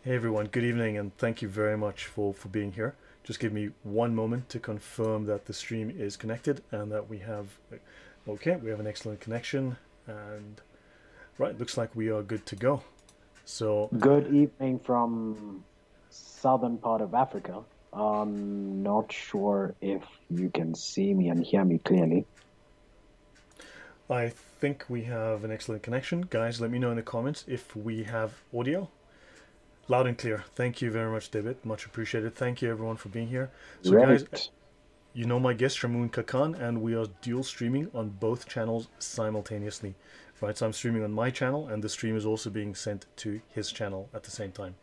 Hey everyone, good evening and thank you very much for being here. Just give me one moment to confirm that the stream is connected and that we have, okay, we have an excellent connection and right, looks like we are good to go. So, Good evening from southern part of Africa. Not sure if you can see me and hear me clearly. I think we have an excellent connection. Guys, let me know in the comments if we have audio. Loud and clear. Thank you very much, David. Much appreciated. Thank you everyone for being here. So guys, Great. you know my guest Shamoon Kakan, and we are dual streaming on both channels simultaneously. Right, so I'm streaming on my channel, and the stream is also being sent to his channel at the same time.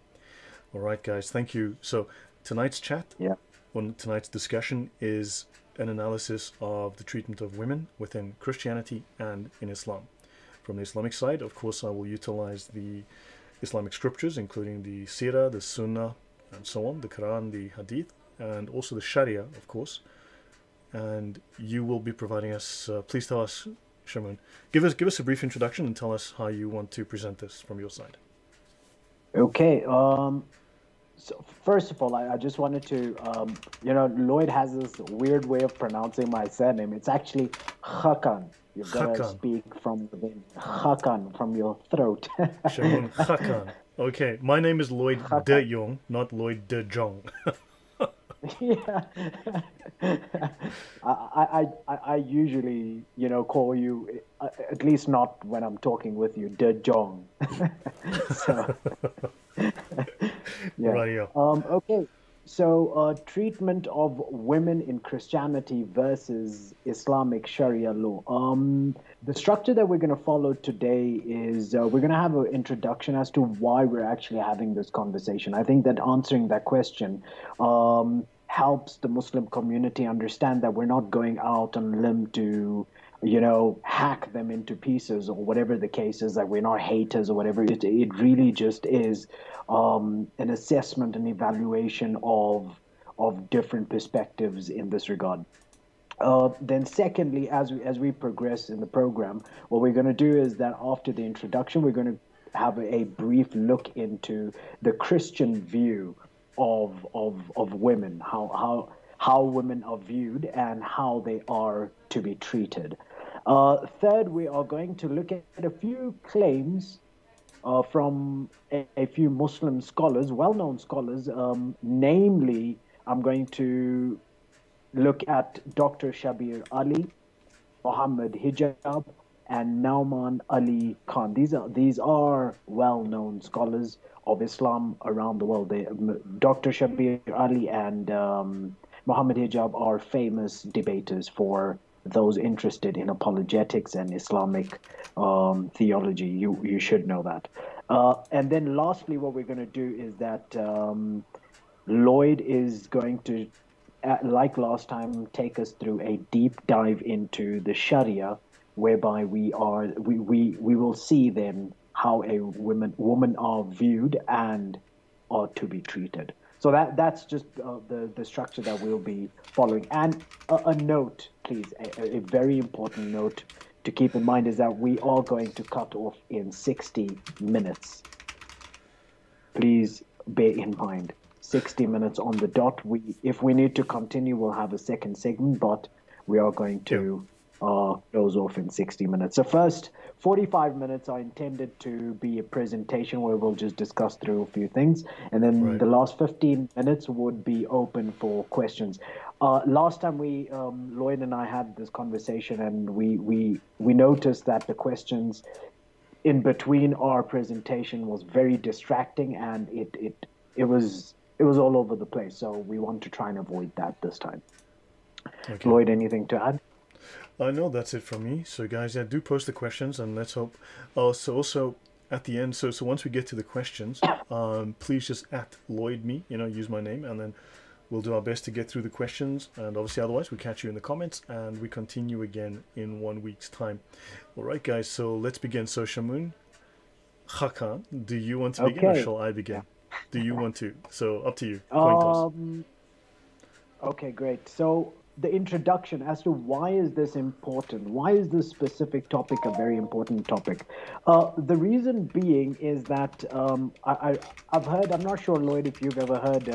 All right, guys, thank you. So tonight's chat, Yeah. on tonight's discussion, is an analysis of the treatment of women within Christianity and in Islam. From the Islamic side, of course, I will utilize the Islamic scriptures, including the Sirah, the Sunnah, and so on, the Quran, the Hadith, and also the Sharia, of course. And you will be providing us. Please tell us, Shamoon, give us a brief introduction and tell us how you want to present this from your side. Okay. So first of all, I just wanted to, Lloyd has this weird way of pronouncing my surname. It's actually Hakan. You've got to Hakan, speak from within. Hakan, from your throat. Shamoon Hakan. Okay, my name is Lloyd De Hakan. Jong, not Lloyd De Jong. Yeah. I usually, call you, at least not when I'm talking with you, De Jong. So, yeah. Radio. Okay. So, treatment of women in Christianity versus Islamic Sharia law. The structure that we're going to follow today is we're going to have an introduction as to why we're actually having this conversation. I think that answering that question helps the Muslim community understand that we're not going out on a limb to, hack them into pieces or whatever the case is, that we're not haters or whatever. It really just is an assessment and evaluation of different perspectives in this regard. Then, secondly, as we progress in the program, what we're going to do is that after the introduction, we're going to have a brief look into the Christian view of women, how women are viewed and how they are to be treated. Third, we are going to look at a few claims from a few Muslim scholars, well-known scholars. Namely, I'm going to look at Dr. Shabir Ali, Muhammad Hijab, and Nauman Ali Khan. These are well-known scholars of Islam around the world. Dr. Shabir Ali and Muhammad Hijab are famous debaters for those interested in apologetics and Islamic theology. You should know that. And then lastly, what we're going to do is that Lloyd is going to, like last time, take us through a deep dive into the Sharia, whereby we will see then how a woman are viewed and are to be treated. So that's just the structure that we'll be following. And a note, please, a very important note to keep in mind is that we are going to cut off in 60 minutes. Please bear in mind. 60 minutes on the dot. If we need to continue, we'll have a second segment, but we are going Yeah. to close off in 60 minutes. So first 45 minutes are intended to be a presentation where we'll just discuss through a few things, and then Right. the last 15 minutes would be open for questions. Last time Lloyd and I had this conversation, and we noticed that the questions in between our presentation was very distracting, and it was all over the place. So we want to try and avoid that this time. Okay. Lloyd, anything to add? No, that's it from me. So, guys, yeah, do post the questions, and let's hope. Also at the end. So once we get to the questions, please just at Lloyd me. Use my name, and then we'll do our best to get through the questions. And obviously, otherwise, we catch you in the comments, and we continue again in 1 week's time. All right, guys. So let's begin. So Shamoon, Hakan, do you want to begin, or Okay. shall I Yeah. begin? Do you want to? So up to you. Coin toss. Um, okay, great. So the introduction as to why is this important? Why is this specific topic a very important topic? The reason being is that I've heard, I'm not sure, Lloyd, if you've ever heard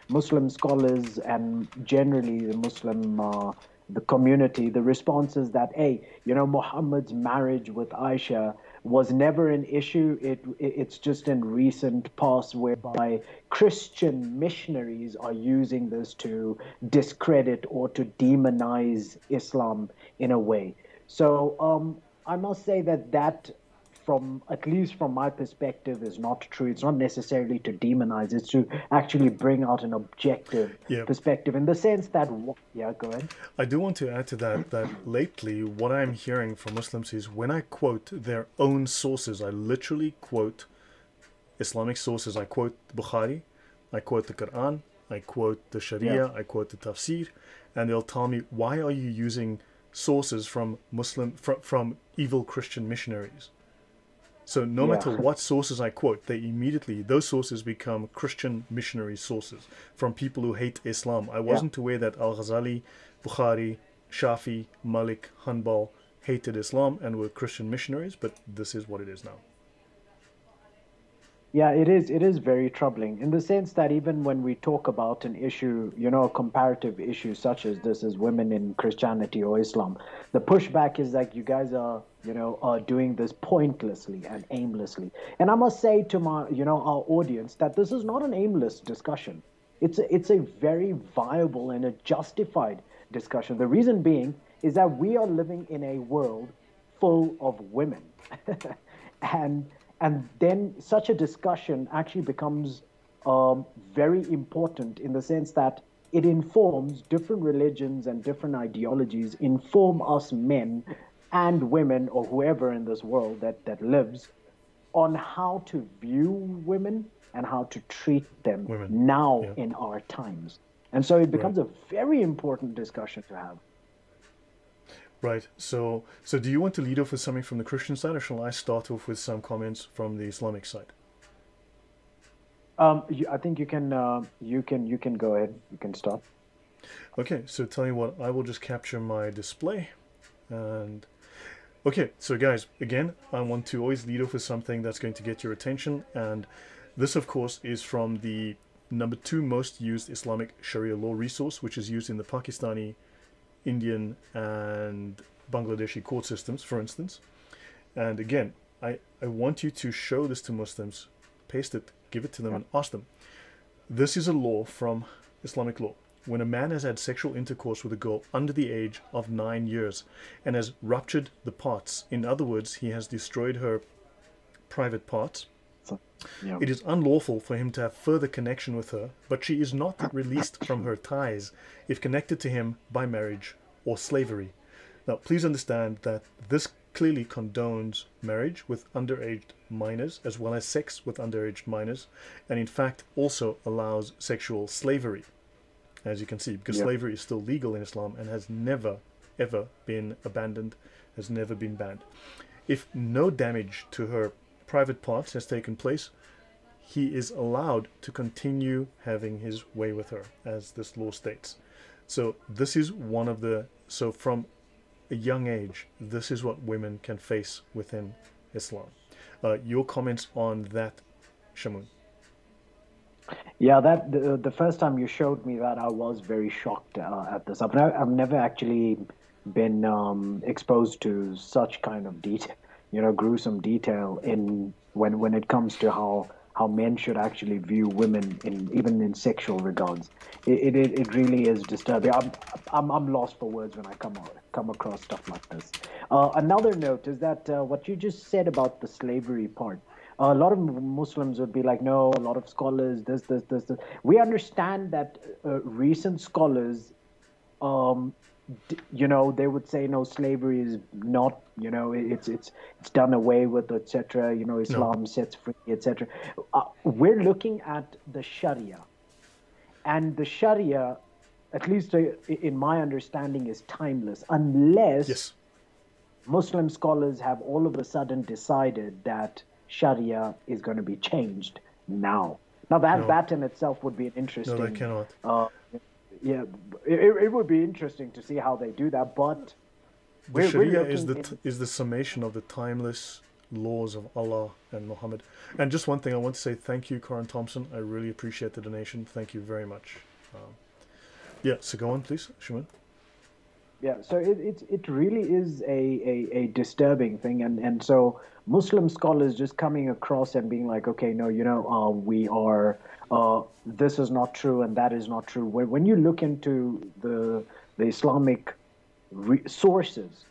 Muslim scholars and generally the Muslim the community, the response is that, hey, Muhammad's marriage with Aisha was never an issue. It's just in recent past whereby Christian missionaries are using this to discredit or to demonize Islam in a way. So I must say that from at least from my perspective is not true. It's not necessarily to demonize, it's to actually bring out an objective perspective in the sense that go ahead. I do want to add to that lately what I'm hearing from Muslims is when I quote their own sources, I literally quote Islamic sources. I quote Bukhari, I quote the Quran, I quote the Sharia, I quote the Tafsir, and they'll tell me, why are you using sources from from evil Christian missionaries? So no matter what sources I quote, those sources become Christian missionary sources from people who hate Islam. I wasn't aware that Al-Ghazali, Bukhari, Shafi, Malik, Hanbal hated Islam and were Christian missionaries, but this is what it is now. Yeah, it is very troubling in the sense that even when we talk about an issue, a comparative issue such as this as women in Christianity or Islam, the pushback is like, you guys are doing this pointlessly and aimlessly. And I must say to my, our audience that this is not an aimless discussion. It's a very viable and a justified discussion. The reason being is that we are living in a world full of women. And then such a discussion actually becomes very important in the sense that it informs different religions and different ideologies, inform us men and women or whoever in this world that lives on how to view women and how to treat them in our times. And so it becomes a very important discussion to have. Right. So do you want to lead off with something from the Christian side, or shall I start off with some comments from the Islamic side? I think you can go ahead. You can start. Okay. So tell you what, I will just capture my display, and okay. So guys, again, I want to always lead off with something that's going to get your attention, and this, of course, is from the #2 most used Islamic Sharia law resource, which is used in the Pakistani, Indian and Bangladeshi court systems, for instance. And again, I want you to show this to Muslims, paste it, give it to them, and ask them. This is a law from Islamic law. When a man has had sexual intercourse with a girl under the age of 9 years and has ruptured the parts, in other words, he has destroyed her private parts, it is unlawful for him to have further connection with her, but she is not released from her ties if connected to him by marriage or slavery. Now, please understand that this clearly condones marriage with underage minors as well as sex with underage minors, and in fact also allows sexual slavery, as you can see, because slavery is still legal in Islam and has never, ever been abandoned, has never been banned. If no damage to her private parts has taken place, he is allowed to continue having his way with her, as this law states. So this is one of the, so from a young age, this is what women can face within Islam. Your comments on that, Shamoon? Yeah, that the first time you showed me that, I was very shocked at this. I've never actually been exposed to such kind of detail, gruesome detail in when it comes to how men should actually view women even in sexual regards. It really is disturbing. I'm lost for words when I come across stuff like this. Another note is that what you just said about the slavery part. A lot of Muslims would be like, no, a lot of scholars, this. We understand that recent scholars, they would say, no, slavery is not, it's done away with, etc. Islam sets free, etc. We're looking at the Sharia. And the Sharia, at least in my understanding, is timeless, unless Muslim scholars have all of a sudden decided that Sharia is going to be changed now. Now that in itself would be an interesting. No, they cannot. yeah, it would be interesting to see how they do that. But The we're Sharia is looking in. is the summation of the timeless laws of Allah and Muhammad. And just one thing, I want to say thank you, Corin Thompson. I really appreciate the donation. Thank you very much. Yeah, so go on, please, Shimon. Yeah, so it really is a disturbing thing, and so Muslim scholars just coming across and being like, okay, no, we are this is not true and that is not true. When you look into the Islamic sources,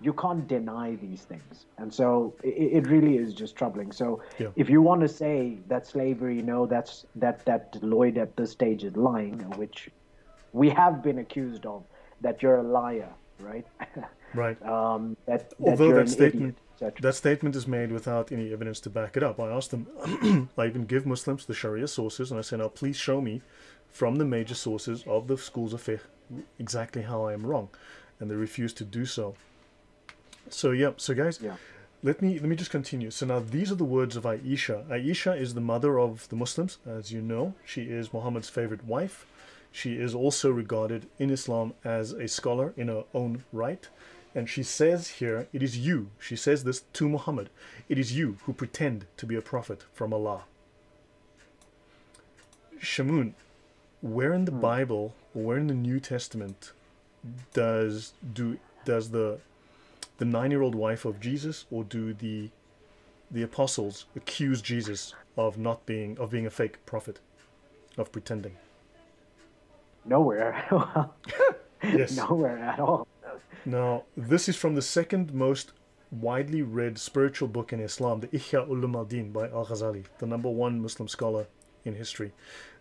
you can't deny these things, and so it really is just troubling. So Yeah, if you want to say that slavery, no, that Lloyd at this stage is lying, which we have been accused of, that you're a liar, right? right. That Although you're an idiot, etc. that statement is made without any evidence to back it up. I asked them, I even give Muslims the Sharia sources, and I say, now please show me from the major sources of the schools of fiqh exactly how I am wrong, and they refuse to do so. So yeah, so guys, Yeah. let me just continue. So now these are the words of Aisha. Aisha is the mother of the Muslims, as you know. She is Muhammad's favorite wife. She is also regarded in Islam as a scholar in her own right. And she says here, it is you, she says this to Muhammad, it is you who pretend to be a prophet from Allah. Shamoon, where in the Bible or where in the New Testament does the 9-year-old wife of Jesus, or do the apostles accuse Jesus of not being of being a fake prophet, of pretending? Nowhere. Yes. Nowhere at all. Now, this is from the second most widely read spiritual book in Islam, the Ihya Ulum al-Din by Al-Ghazali, the #1 Muslim scholar in history.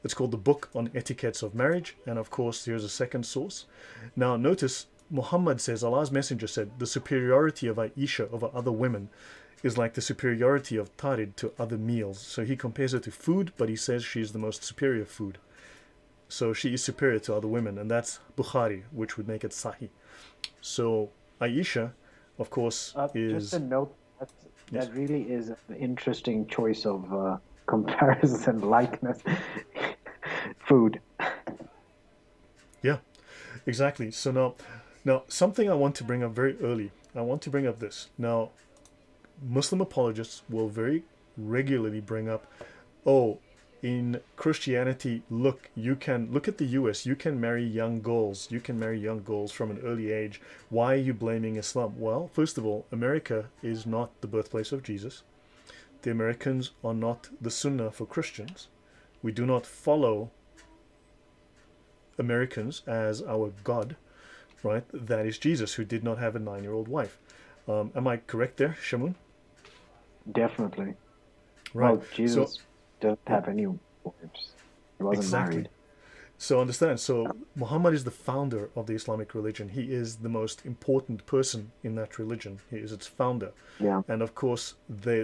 It's called the Book on Etiquettes of Marriage, and of course, here's a second source. Now, notice Muhammad says, Allah's messenger said, the superiority of Aisha over other women is like the superiority of tarid to other meals. So he compares her to food, but he says she's the most superior food. So she is superior to other women, and that's Bukhari, which would make it Sahih. So Aisha, of course, Just is... a note, Yes. that really is an interesting choice of comparison likeness. Food. Yeah, exactly. So now something I want to bring up very early. I want to bring up this. Now, Muslim apologists will very regularly bring up, oh, in Christianity, you can look at the US, you can marry young girls. You can marry young girls from an early age. Why are you blaming Islam? Well, first of all, America is not the birthplace of Jesus. The Americans are not the Sunnah for Christians. We do not follow Americans as our God, right? That is Jesus, who did not have a 9-year-old wife. Am I correct there, Shamoon? Definitely. Right. Well, Jesus doesn't have any wives. He wasn't Exactly. married. So understand, so Muhammad is the founder of the Islamic religion. He is the most important person in that religion. He is its founder. Yeah. And of course,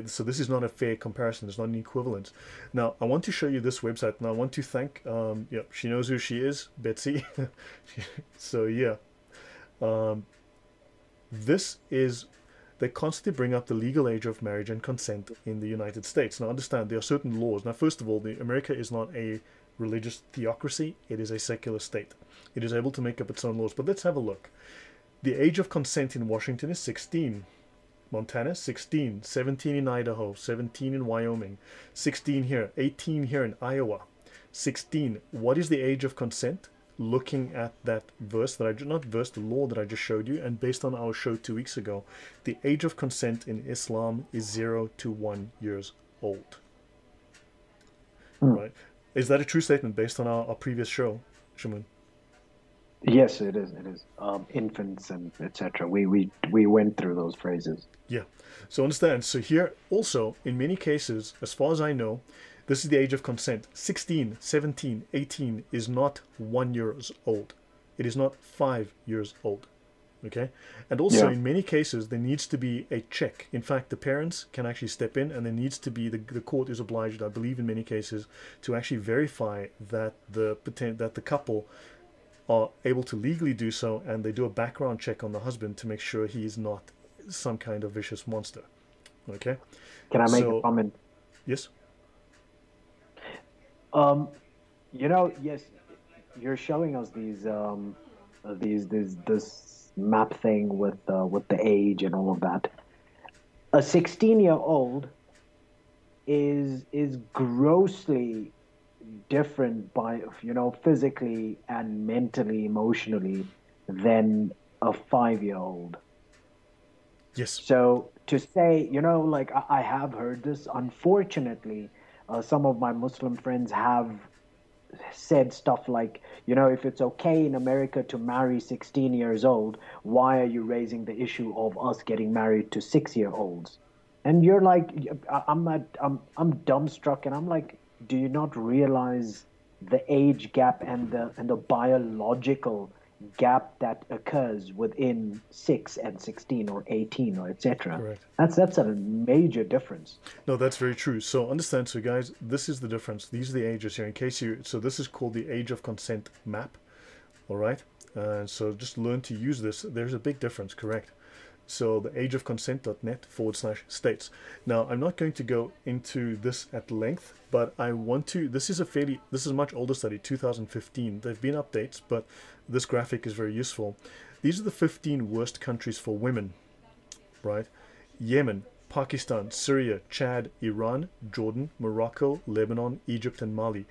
so this is not a fair comparison. It's not an equivalent. Now, I want to show you this website, and I want to thank, yeah, she knows who she is, Betsy. So yeah, this is, they constantly bring up the legal age of marriage and consent in the United States. Now, understand, there are certain laws. Now, first of all, America is not a religious theocracy. It is a secular state. It is able to make up its own laws. But let's have a look. The age of consent in Washington is 16. Montana, 16. 17 in Idaho. 17 in Wyoming. 16 here. 18 here in Iowa. 16. What is the age of consent? Looking at that verse that the law that I just showed you, and based on our show 2 weeks ago, the age of consent in Islam is 0 to 1 years old. Right? Is that a true statement based on our previous show, Shamoon? Yes, it is. It is. Infants and etc. We went through those phrases. Yeah. So understand. So here also, in many cases, as far as I know, this is the age of consent. 16, 17, 18 is not 1 year old. It is not 5 years old. Okay? And also, in many cases, there needs to be a check. In fact, the parents can actually step in, and there needs to be, the court is obliged, I believe in many cases, to actually verify that the couple are able to legally do so, and they do a background check on the husband to make sure he is not some kind of vicious monster. Okay? Can I make a comment? Yes? Yes, you're showing us this map thing with the age and all of that. A 16-year-old is grossly different by physically and mentally, emotionally than a 5-year-old. Yes. So to say, like I have heard this, unfortunately, some of my Muslim friends have said stuff like, if it's okay in America to marry 16 years old, why are you raising the issue of us getting married to 6-year-olds? And you're like, I'm dumbstruck, and I'm like, do you not realize the age gap and the biological gap that occurs within 6 and 16 or 18 or etc. Correct. That's a major difference. No, that's very true. So understand, so guys, this is the difference. These are the ages here. In case you, so this is called the age of consent map. All right. And so just learn to use this. There's a big difference, correct? So the ageofconsent.net/states. Now, I'm not going to go into this at length, but I want to, this is a much older study, 2015. There've been updates, but this graphic is very useful. These are the 15 worst countries for women, right? Yemen, Pakistan, Syria, Chad, Iran, Jordan, Morocco, Lebanon, Egypt, and Mali.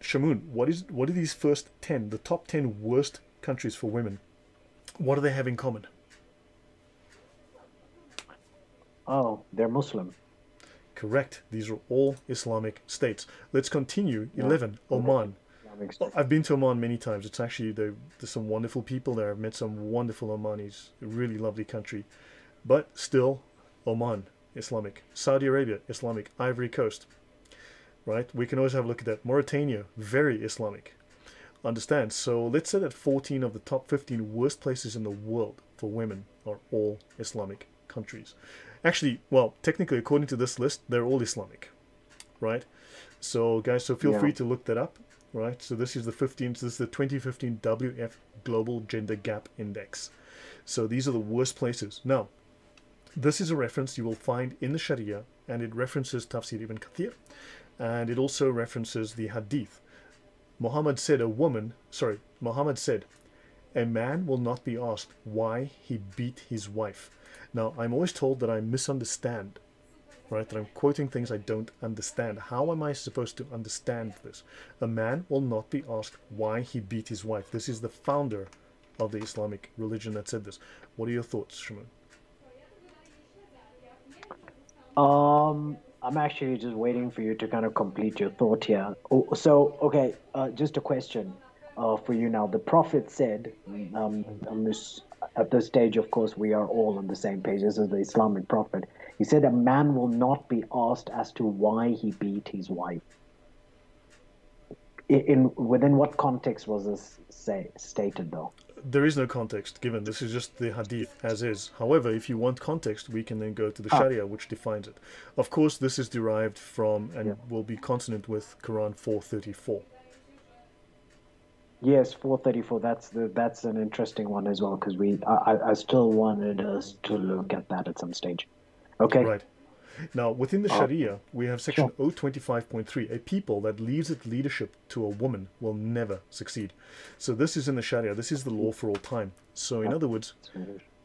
Shamoon, what are these first 10, the top 10 worst countries for women? What do they have in common? Oh, they're Muslim. Correct. These are all Islamic states. Let's continue. 11, Oman. I've been to Oman many times. It's actually, there's some wonderful people there. I've met some wonderful Omanis. A really lovely country. But still, Oman, Islamic. Saudi Arabia, Islamic. Ivory Coast, right? We can always have a look at that. Mauritania, very Islamic. Understand? So let's say that 14 of the top 15 worst places in the world for women are all Islamic countries. Actually, well, technically, according to this list, they're all Islamic, right? So, guys, so feel free to look that up, right? So this is the 15th, this is the 2015 WF Global Gender Gap Index. So these are the worst places. Now, this is a reference you will find in the Sharia, and it references Tafsir ibn Kathir, and it also references the Hadith. Muhammad said, a man will not be asked why he beat his wife. Now, I'm always told that I misunderstand, right? That I'm quoting things I don't understand. How am I supposed to understand this? A man will not be asked why he beat his wife. This is the founder of the Islamic religion that said this. What are your thoughts, Shamoon? I'm actually just waiting for you to kind of complete your thought here. So, okay, just a question for you now. The Prophet said, at this stage, of course, we are all on the same page. This is the Islamic Prophet. He said a man will not be asked as to why he beat his wife. Within what context was this stated, though? There is no context given. This is just the Hadith as is. However, if you want context, we can then go to the Sharia, which defines it. Of course, this is derived from and will be consonant with Quran 434. Yes, 434. That's an interesting one as well, because I still wanted us to look at that at some stage. Okay. Right. Now, within the Sharia, we have section 025.3. A people that leaves its leadership to a woman will never succeed. So this is in the Sharia. This is the law for all time. So in other words,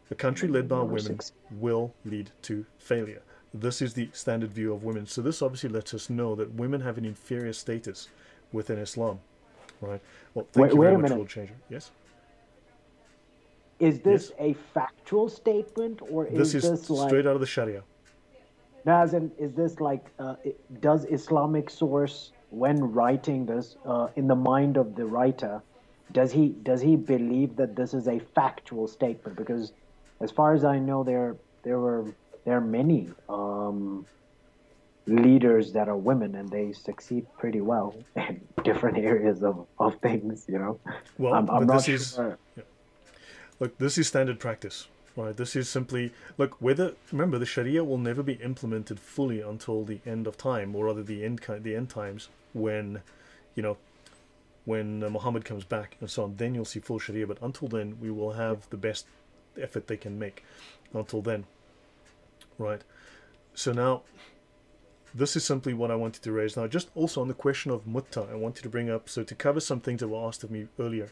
a country led by women will lead to failure. This is the standard view of women. So this obviously lets us know that women have an inferior status within Islam. Right. Well, thank you very much, World Changer. Yes? Is this a factual statement, or is this like... straight out of the Sharia. Now, as in, is this like, does Islamic source, when writing this, in the mind of the writer, does he believe that this is a factual statement? Because, as far as I know, there are many leaders that are women, and they succeed pretty well in different areas of things. Well, I'm not sure. Look, this is standard practice. Right, this is simply, look, remember, the Sharia will never be implemented fully until the end of time, or rather the end times, when, when Muhammad comes back and so on. Then you'll see full Sharia, but until then, we will have the best effort they can make until then. Right. So now, this is simply what I wanted to raise now. Just also on the question of mutta, I wanted to bring up, so to cover some things that were asked of me earlier.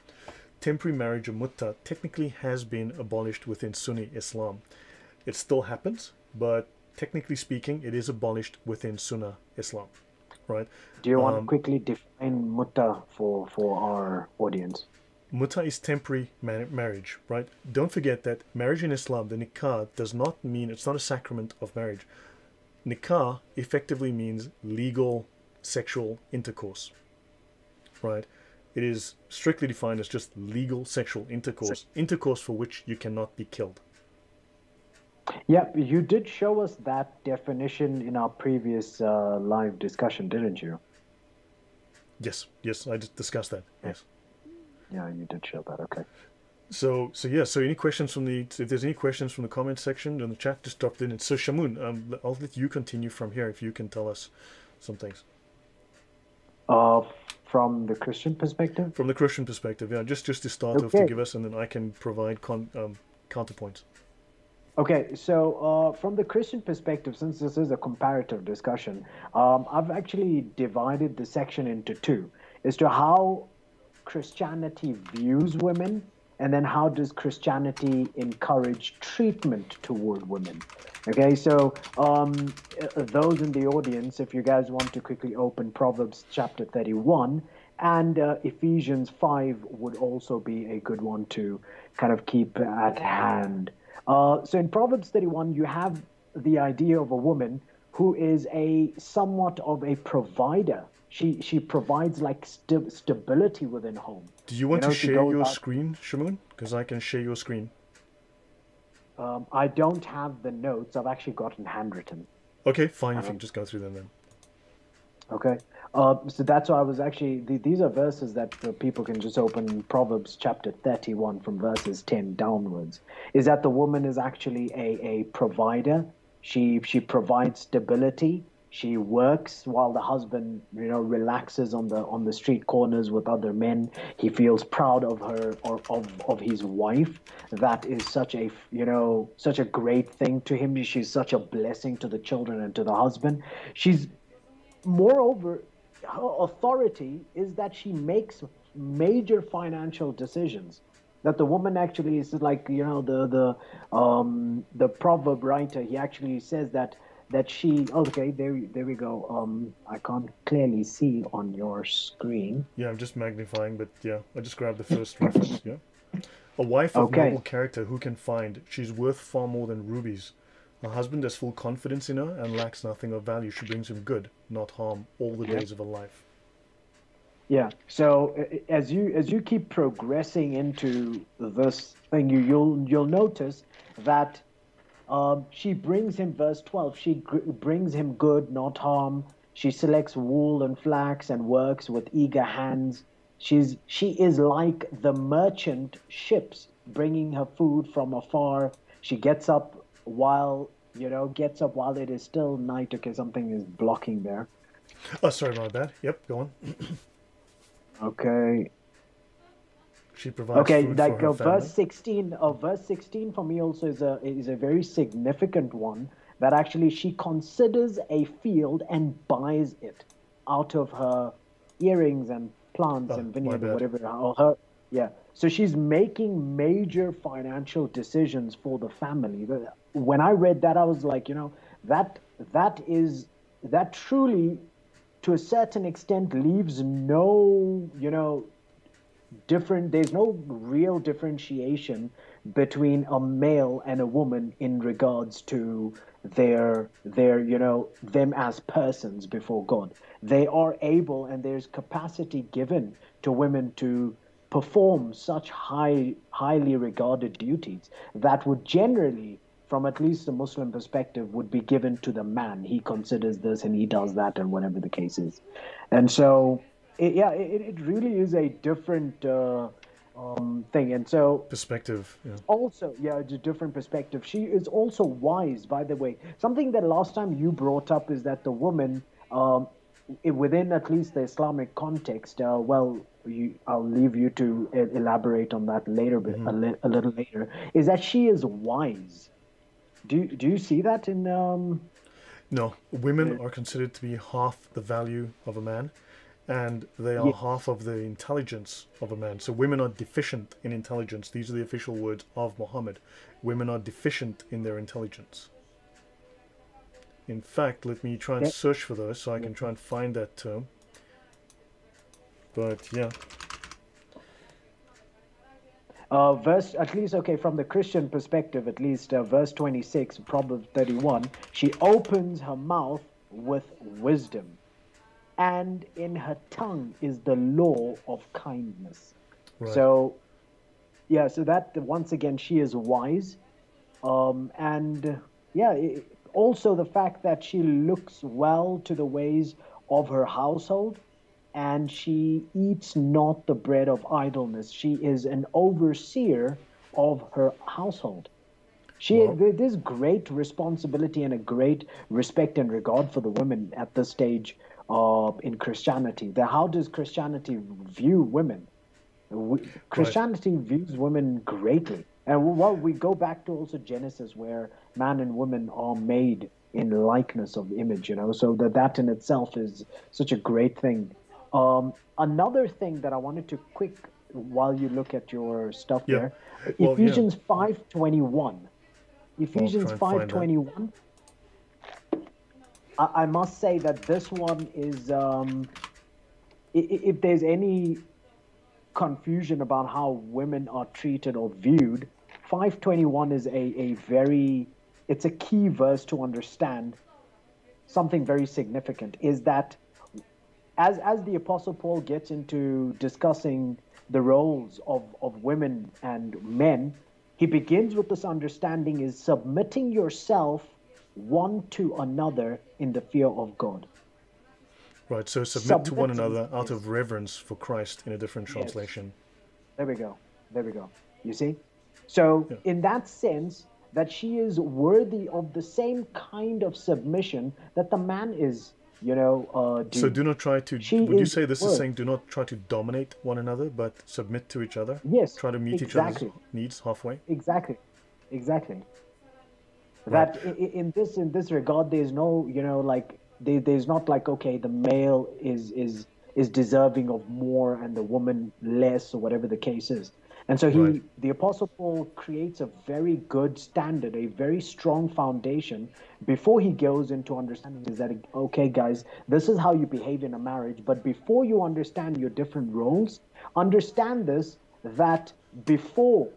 Temporary marriage or mutta technically has been abolished within Sunni Islam. It still happens, but technically speaking, it is abolished within Sunnah Islam, right? Do you want to quickly define mutta for our audience? Mutta is temporary marriage, right? Don't forget that marriage in Islam, the nikah, does not mean, it's not a sacrament of marriage. Nikah effectively means legal sexual intercourse, right? It is strictly defined as just legal sexual intercourse for which you cannot be killed. Yeah, you did show us that definition in our previous live discussion, didn't you? Yes, I just discussed that. Yes. Yeah, you did show that. Okay. So any questions from if there's any questions from the comment section in the chat, just drop it in. So Shamoon, I'll let you continue from here if you can tell us some things. From the Christian perspective? From the Christian perspective, yeah. Just to start off to give us, and then I can provide counterpoints. Okay, so from the Christian perspective, since this is a comparative discussion, I've actually divided the section into two as to how Christianity views women, and then how does Christianity encourage treatment toward women. Okay, so those in the audience, if you guys want to quickly open Proverbs chapter 31, and Ephesians 5 would also be a good one to kind of keep at hand. So in Proverbs 31, you have the idea of a woman who is somewhat of a provider. She provides like stability within home. Do you want to share your screen, Shamoon? Because I can share your screen. I don't have the notes. I've actually gotten handwritten. Okay, fine. If you can just go through them then. Okay. So that's why I was actually... These are verses that people can just open. Proverbs chapter 31 from verses 10 downwards. Is that the woman is actually a provider. She provides stability. She works while the husband, relaxes on the street corners with other men. He feels proud of her or of his wife. That is such a great thing to him. She's such a blessing to the children and to the husband. Moreover, her authority is that she makes major financial decisions. That the woman actually is like, the proverb writer, he actually says that she, okay, there we go. I can't clearly see on your screen. Yeah, I'm just magnifying, but yeah, I just grabbed the first reference. Yeah, a wife of noble character who can find. She's worth far more than rubies. Her husband has full confidence in her and lacks nothing of value. She brings him good, not harm, all the days of her life. Yeah. So as you keep progressing into this thing, you'll notice that. She brings him, verse 12, she brings him good, not harm. She selects wool and flax and works with eager hands. She is like the merchant ships, bringing her food from afar. She gets up while it is still night. Okay, something is blocking there. Oh, sorry about that. Yep, go on. Okay. She provides food for her verse 16. Verse 16 for me also is a very significant one. That actually she considers a field and buys it out of her earrings and plants and vineyard or whatever. So she's making major financial decisions for the family. When I read that, I was like, that truly, to a certain extent, leaves no, there's no real differentiation between a male and a woman in regards to their them as persons before God. They are able, and there's capacity given to women to perform such highly regarded duties that would generally, from at least the Muslim perspective, would be given to the man. He considers this and he does that, and whatever the case is. And so it really is a different thing. And so perspective. Yeah. Also, it's a different perspective. She is also wise, by the way. Something that last time you brought up is that the woman, within at least the Islamic context, I'll leave you to elaborate on that later, a little later, is that she is wise. Do you see that in? No, women Uh, are considered to be half the value of a man, and they are yeah. half of the intelligence of a man. So women are deficient in intelligence. These are the official words of Muhammad. Women are deficient in their intelligence. In fact, let me try and They, search for those so I can try and find that term. But yeah, verse, at least, okay, from the Christian perspective, at least, verse 26, Proverbs 31, she opens her mouth with wisdom, and in her tongue is the law of kindness. right, So, yeah, so that once again, she is wise. And yeah, also the fact that she looks well to the ways of her household, and she eats not the bread of idleness. She is an overseer of her household. well, There's great responsibility and a great respect and regard for the women at this stage in Christianity. How does Christianity view women? right, Christianity views women greatly. And well, we go back to also Genesis, where man and woman are made in likeness of image, so that in itself is such a great thing. Another thing that I wanted to quick, while you look at your stuff yeah, there, well, yeah, Ephesians 5:21. I'll Ephesians try and find that. 5:21. I must say that this one is, if there's any confusion about how women are treated or viewed, 5:21 is a very, it's a key verse to understand something very significant, is that as the Apostle Paul gets into discussing the roles of women and men, he begins with this understanding is submitting yourself one to another in the fear of God. Right, so submit to one Submitting, another out yes, of reverence for Christ in a different yes. translation. There we go. There we go. You see? So, Yeah. in that sense, that she is worthy of the same kind of submission that the man is, So due. do not try to, She would you is say this is worth. saying do not try to dominate one another, but submit to each other? Yes, Try to meet each other's exactly, needs halfway? exactly, exactly. Right, That in this regard, there's no, like there's not like, okay, the male is deserving of more and the woman less, or whatever the case is. And so right, the Apostle Paul creates a very good standard, a very strong foundation before he goes into understanding is that, okay, guys, this is how you behave in a marriage. But before you understand your different roles, understand this, that before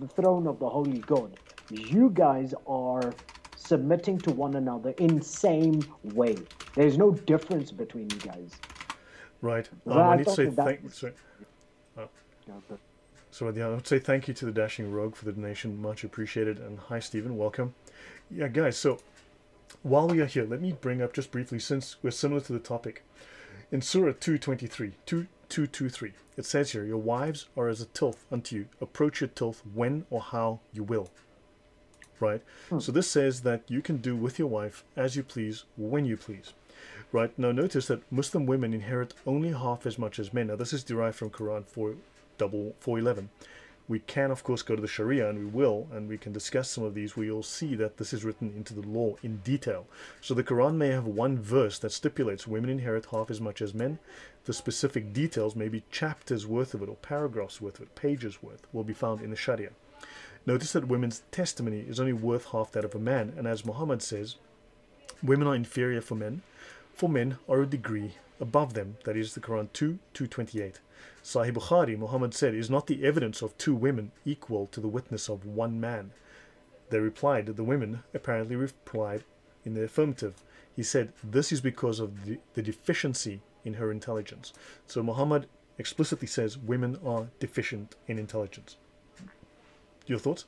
the throne of the Holy God, you guys are submitting to one another in same way. There's no difference between you guys. right. So I I need to thought say that that thank. was, Sorry, uh, yeah, yeah, I would say thank you to the Dashing Rogue for the donation, much appreciated. And hi, Stephen, welcome. Yeah, guys. So while we are here, let me bring up just briefly, since we're similar to the topic, in Surah 223, 223, it says here, "Your wives are as a tilth unto you. Approach your tilth when or how you will." Right. hmm, So this says that you can do with your wife as you please, when you please. Right. Now notice that Muslim women inherit only half as much as men. Now this is derived from Quran 4:11. We can of course go to the Sharia, and we will, and we can discuss some of these where you'll see that this is written into the law in detail. So the Quran may have one verse that stipulates women inherit half as much as men. The specific details, maybe chapters worth of it or paragraphs worth of it, pages worth, will be found in the Sharia. Notice that women's testimony is only worth half that of a man, and as Muhammad says, women are inferior for men are a degree above them. That is the Quran 2:228. Sahih Bukhari, Muhammad said, is not the evidence of two women equal to the witness of one man. They replied, the women apparently replied in the affirmative. He said, this is because of the deficiency in her intelligence. So Muhammad explicitly says women are deficient in intelligence. Your thoughts?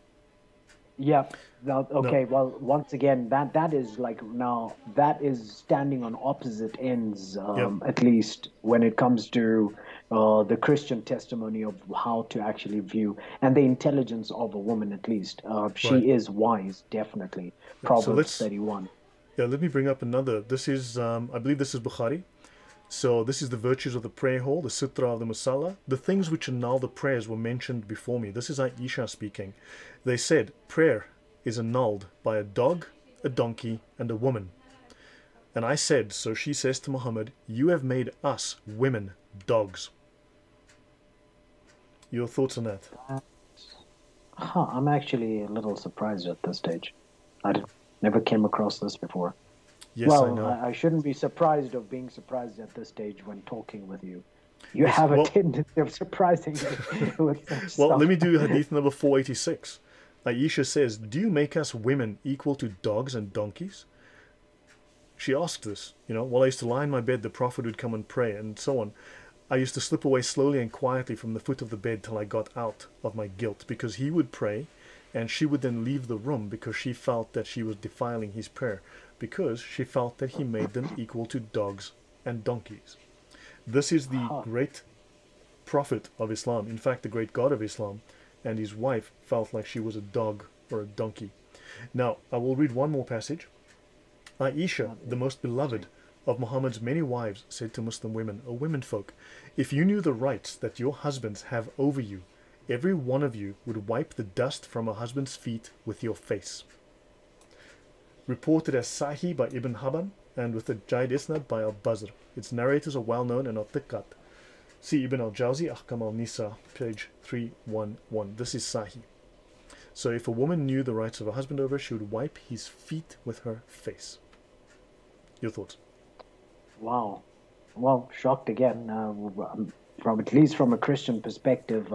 yeah. Now, No. okay. Well, once again, that is like, now that is standing on opposite ends, Yep. at least when it comes to the Christian testimony of how to actually view and the intelligence of a woman. At least Right. she is wise, definitely. Yep. So Proverbs let's 31. let me bring up another. This is I believe this is Bukhari. So this is the virtues of the prayer hall, the sutra of the Musalla. The things which annul the prayers were mentioned before me. This is Aisha speaking. They said, prayer is annulled by a dog, a donkey, and a woman. And I said, so she says to Muhammad, you have made us women dogs. Your thoughts on that? I'm actually a little surprised at this stage. Never came across this before. Yes, I Well, know. I shouldn't be surprised of being surprised at this stage when talking with you. You Yes, have a well, tendency of surprising me with such well, stuff. let me do hadith number 486. Aisha says, do you make us women equal to dogs and donkeys? She asked this, while I used to lie in my bed, the Prophet would come and pray and so on. I used to slip away slowly and quietly from the foot of the bed till I got out of my guilt, because he would pray and she would then leave the room because she felt that she was defiling his prayer, because she felt that he made them equal to dogs and donkeys. This is the great prophet of Islam, in fact the great God of Islam, and his wife felt like she was a dog or a donkey. Now, I will read one more passage. Aisha, the most beloved of Muhammad's many wives, said to Muslim women, O womenfolk, if you knew the rights that your husbands have over you, every one of you would wipe the dust from a husband's feet with your face. Reported as Sahih by Ibn Habban and with a Jaid Isnad by Al-Bazr. Its narrators are well known and are thiqat. See Ibn al-Jawzi, Ahkam al-Nisa, page 311. This is Sahih. So if a woman knew the rights of her husband over, she would wipe his feet with her face. Your thoughts? Wow. Well, shocked again. From at least from a Christian perspective,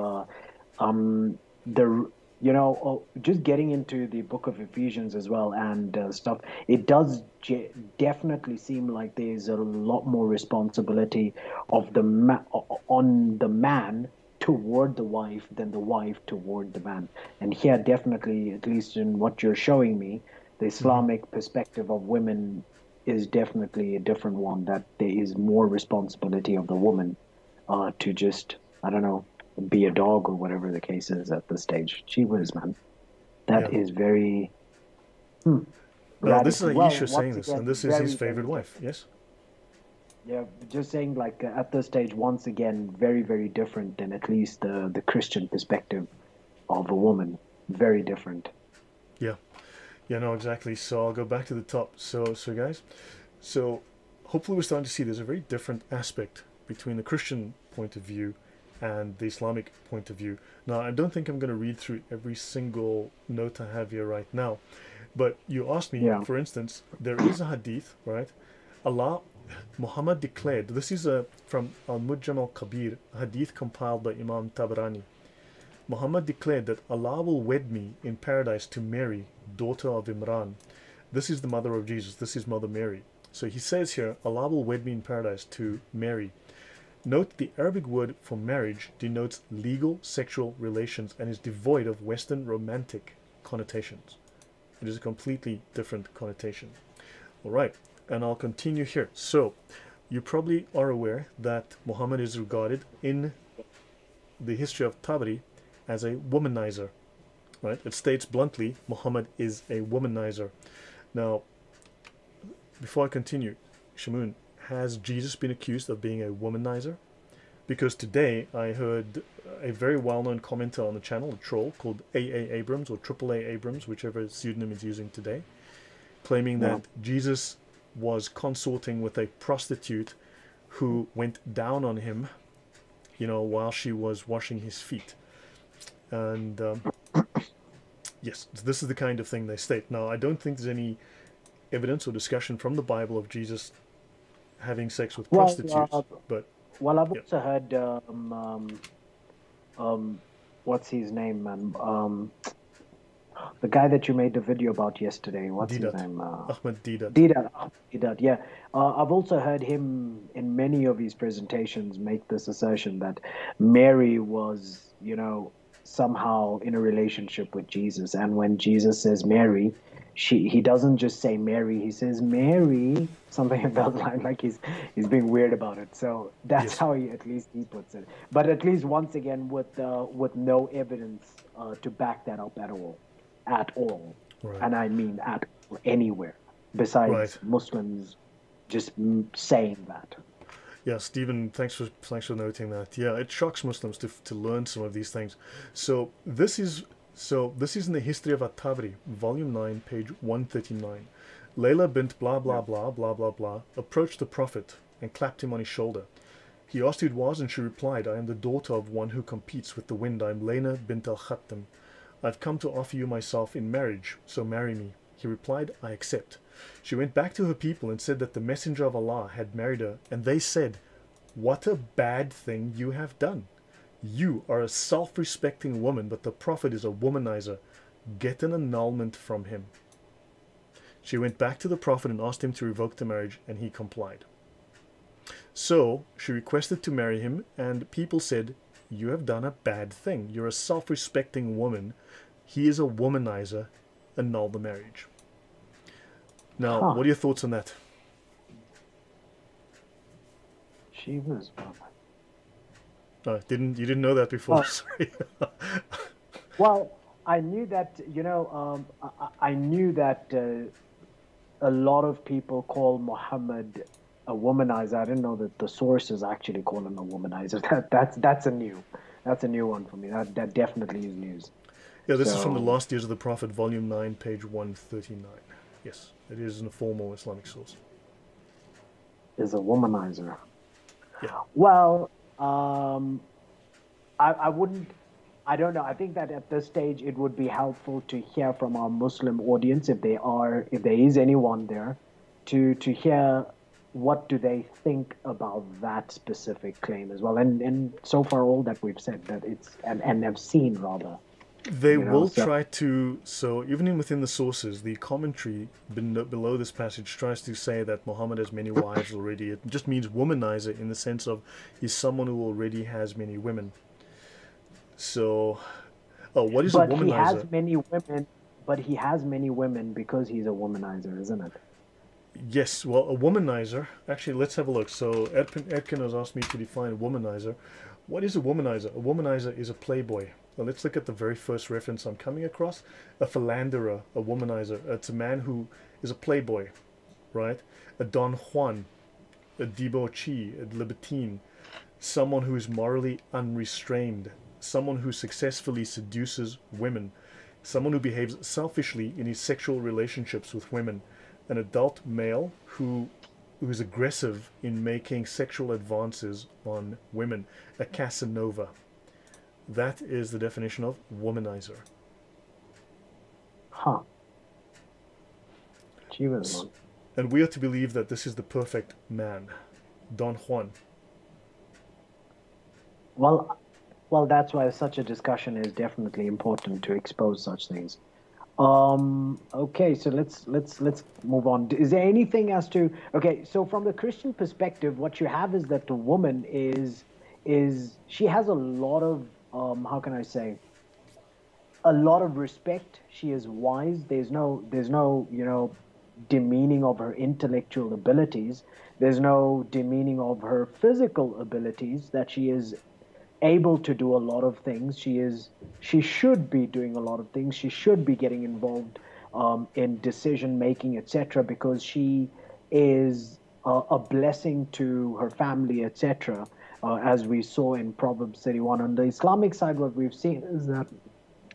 just getting into the book of Ephesians as well and stuff, it does definitely seem like there's a lot more responsibility of on the man toward the wife than the wife toward the man. And here, definitely, at least in what you're showing me, the Islamic perspective of women is definitely a different one, that there is more responsibility of the woman to just, I don't know, be a dog or whatever the case is at this stage. Gee whiz, man. That is very... Well, this is Aisha saying this, and this is his favorite wife, yes? Yeah, just saying, like, at this stage, once again, very, very different than at least the Christian perspective of a woman. Very different. Yeah. Yeah, no, exactly. So I'll go back to the top. So guys, so hopefully we're starting to see there's a very different aspect between the Christian point of view and the Islamic point of view. Now, I don't think I'm going to read through every single note I have here right now, but you asked me, for instance, there is a hadith, right? Muhammad declared, this is from Al-Mujam al-Kabir, a hadith compiled by Imam Tabarani. Muhammad declared that Allah will wed me in paradise to Mary, daughter of Imran. This is the mother of Jesus. This is Mother Mary. So he says here, Allah will wed me in paradise to Mary. Note the Arabic word for marriage denotes legal sexual relations and is devoid of Western romantic connotations. It is a completely different connotation. All right, and I'll continue here. So you probably are aware that Muhammad is regarded in the history of Tabari as a womanizer, right? It states bluntly, Muhammad is a womanizer. Now, before I continue, Shamoon, has Jesus been accused of being a womanizer? Because today I heard a very well-known commenter on the channel, a troll called AA Abrams or AAA Abrams, whichever pseudonym is using today, claiming that Jesus was consorting with a prostitute who went down on him, while she was washing his feet. And yes, this is the kind of thing they state. Now, I don't think there's any evidence or discussion from the Bible of Jesus having sex with prostitutes, but I've also heard what's his name, man? The guy that you made the video about yesterday. What's his name? Ahmed Deedat. Deedat, yeah. I've also heard him in many of his presentations make this assertion that Mary was, somehow in a relationship with Jesus, and when Jesus says Mary, he doesn't just say Mary, he says Mary, something about like he's being weird about it. So that's how he puts it. But at least once again with no evidence to back that up at all. Right. And I mean anywhere besides Muslims just saying that. Yeah, Stephen, thanks for noting that. Yeah, it shocks Muslims to learn some of these things. So this is in the History of At-Tabari, volume 9, page 139. Layla bint blah Yeah. blah blah blah blah blah approached the Prophet and clapped him on his shoulder. He asked who it was, and she replied, I am the daughter of one who competes with the wind. I am Layna bint al-Khattam. I've come to offer you myself in marriage, so marry me. He replied, I accept. She went back to her people and said that the Messenger of Allah had married her, and they said, what a bad thing you have done. You are a self-respecting woman, but the Prophet is a womanizer. Get an annulment from him. She went back to the Prophet and asked him to revoke the marriage, and he complied. So she requested to marry him, and people said, you have done a bad thing. You're a self-respecting woman. He is a womanizer. Annul the marriage. Now, Huh. what are your thoughts on that? She was. You didn't know that before? Oh. Sorry. Well, I knew that, I knew that a lot of people call Muhammad a womanizer. I didn't know that the sources actually call him a womanizer. That's a new one for me. That definitely is news. Yeah, this is from the So, Last Years of the Prophet, Volume 9, page 139. Yes, it is in a formal Islamic source. is a womanizer. Yeah. Well, I wouldn't. I don't know. I think that at this stage it would be helpful to hear from our Muslim audience, if there is anyone there, to hear what do they think about that specific claim as well. And so far all that we've said that it's and have seen rather. They will So try to, so even within the sources, the commentary below this passage tries to say that Muhammad has many wives already. It just means womanizer in the sense of he's someone who already has many women. So, what is a but he has womanizer? many women. But he has many women because he's a womanizer, isn't it? Yes, well, a womanizer, actually, let's have a look. So, Edkin has asked me to define a womanizer. What is a womanizer? A womanizer is a playboy. Well, let's look at the very first reference I'm coming across. A philanderer, a womanizer. It's a man who is a playboy, right? A Don Juan, a debauchee, a libertine, someone who is morally unrestrained, someone who successfully seduces women, someone who behaves selfishly in his sexual relationships with women, an adult male who is aggressive in making sexual advances on women, a Casanova. That is the definition of womanizer. Huh. She was one. And we are to believe that this is the perfect man, Don Juan. Well, that's why such a discussion is definitely important to expose such things. Okay, so let's move on. Is there anything as to okay? So from the Christian perspective, what you have is that the woman is she has a lot of how can I say, a lot of respect. She is wise. There's no demeaning of her intellectual abilities. There's no demeaning of her physical abilities, that she is able to do a lot of things. She should be doing a lot of things. She should be getting involved in decision making, etc., because she is a blessing to her family, etc. As we saw in Proverbs 31. On the Islamic side, what we've seen is that,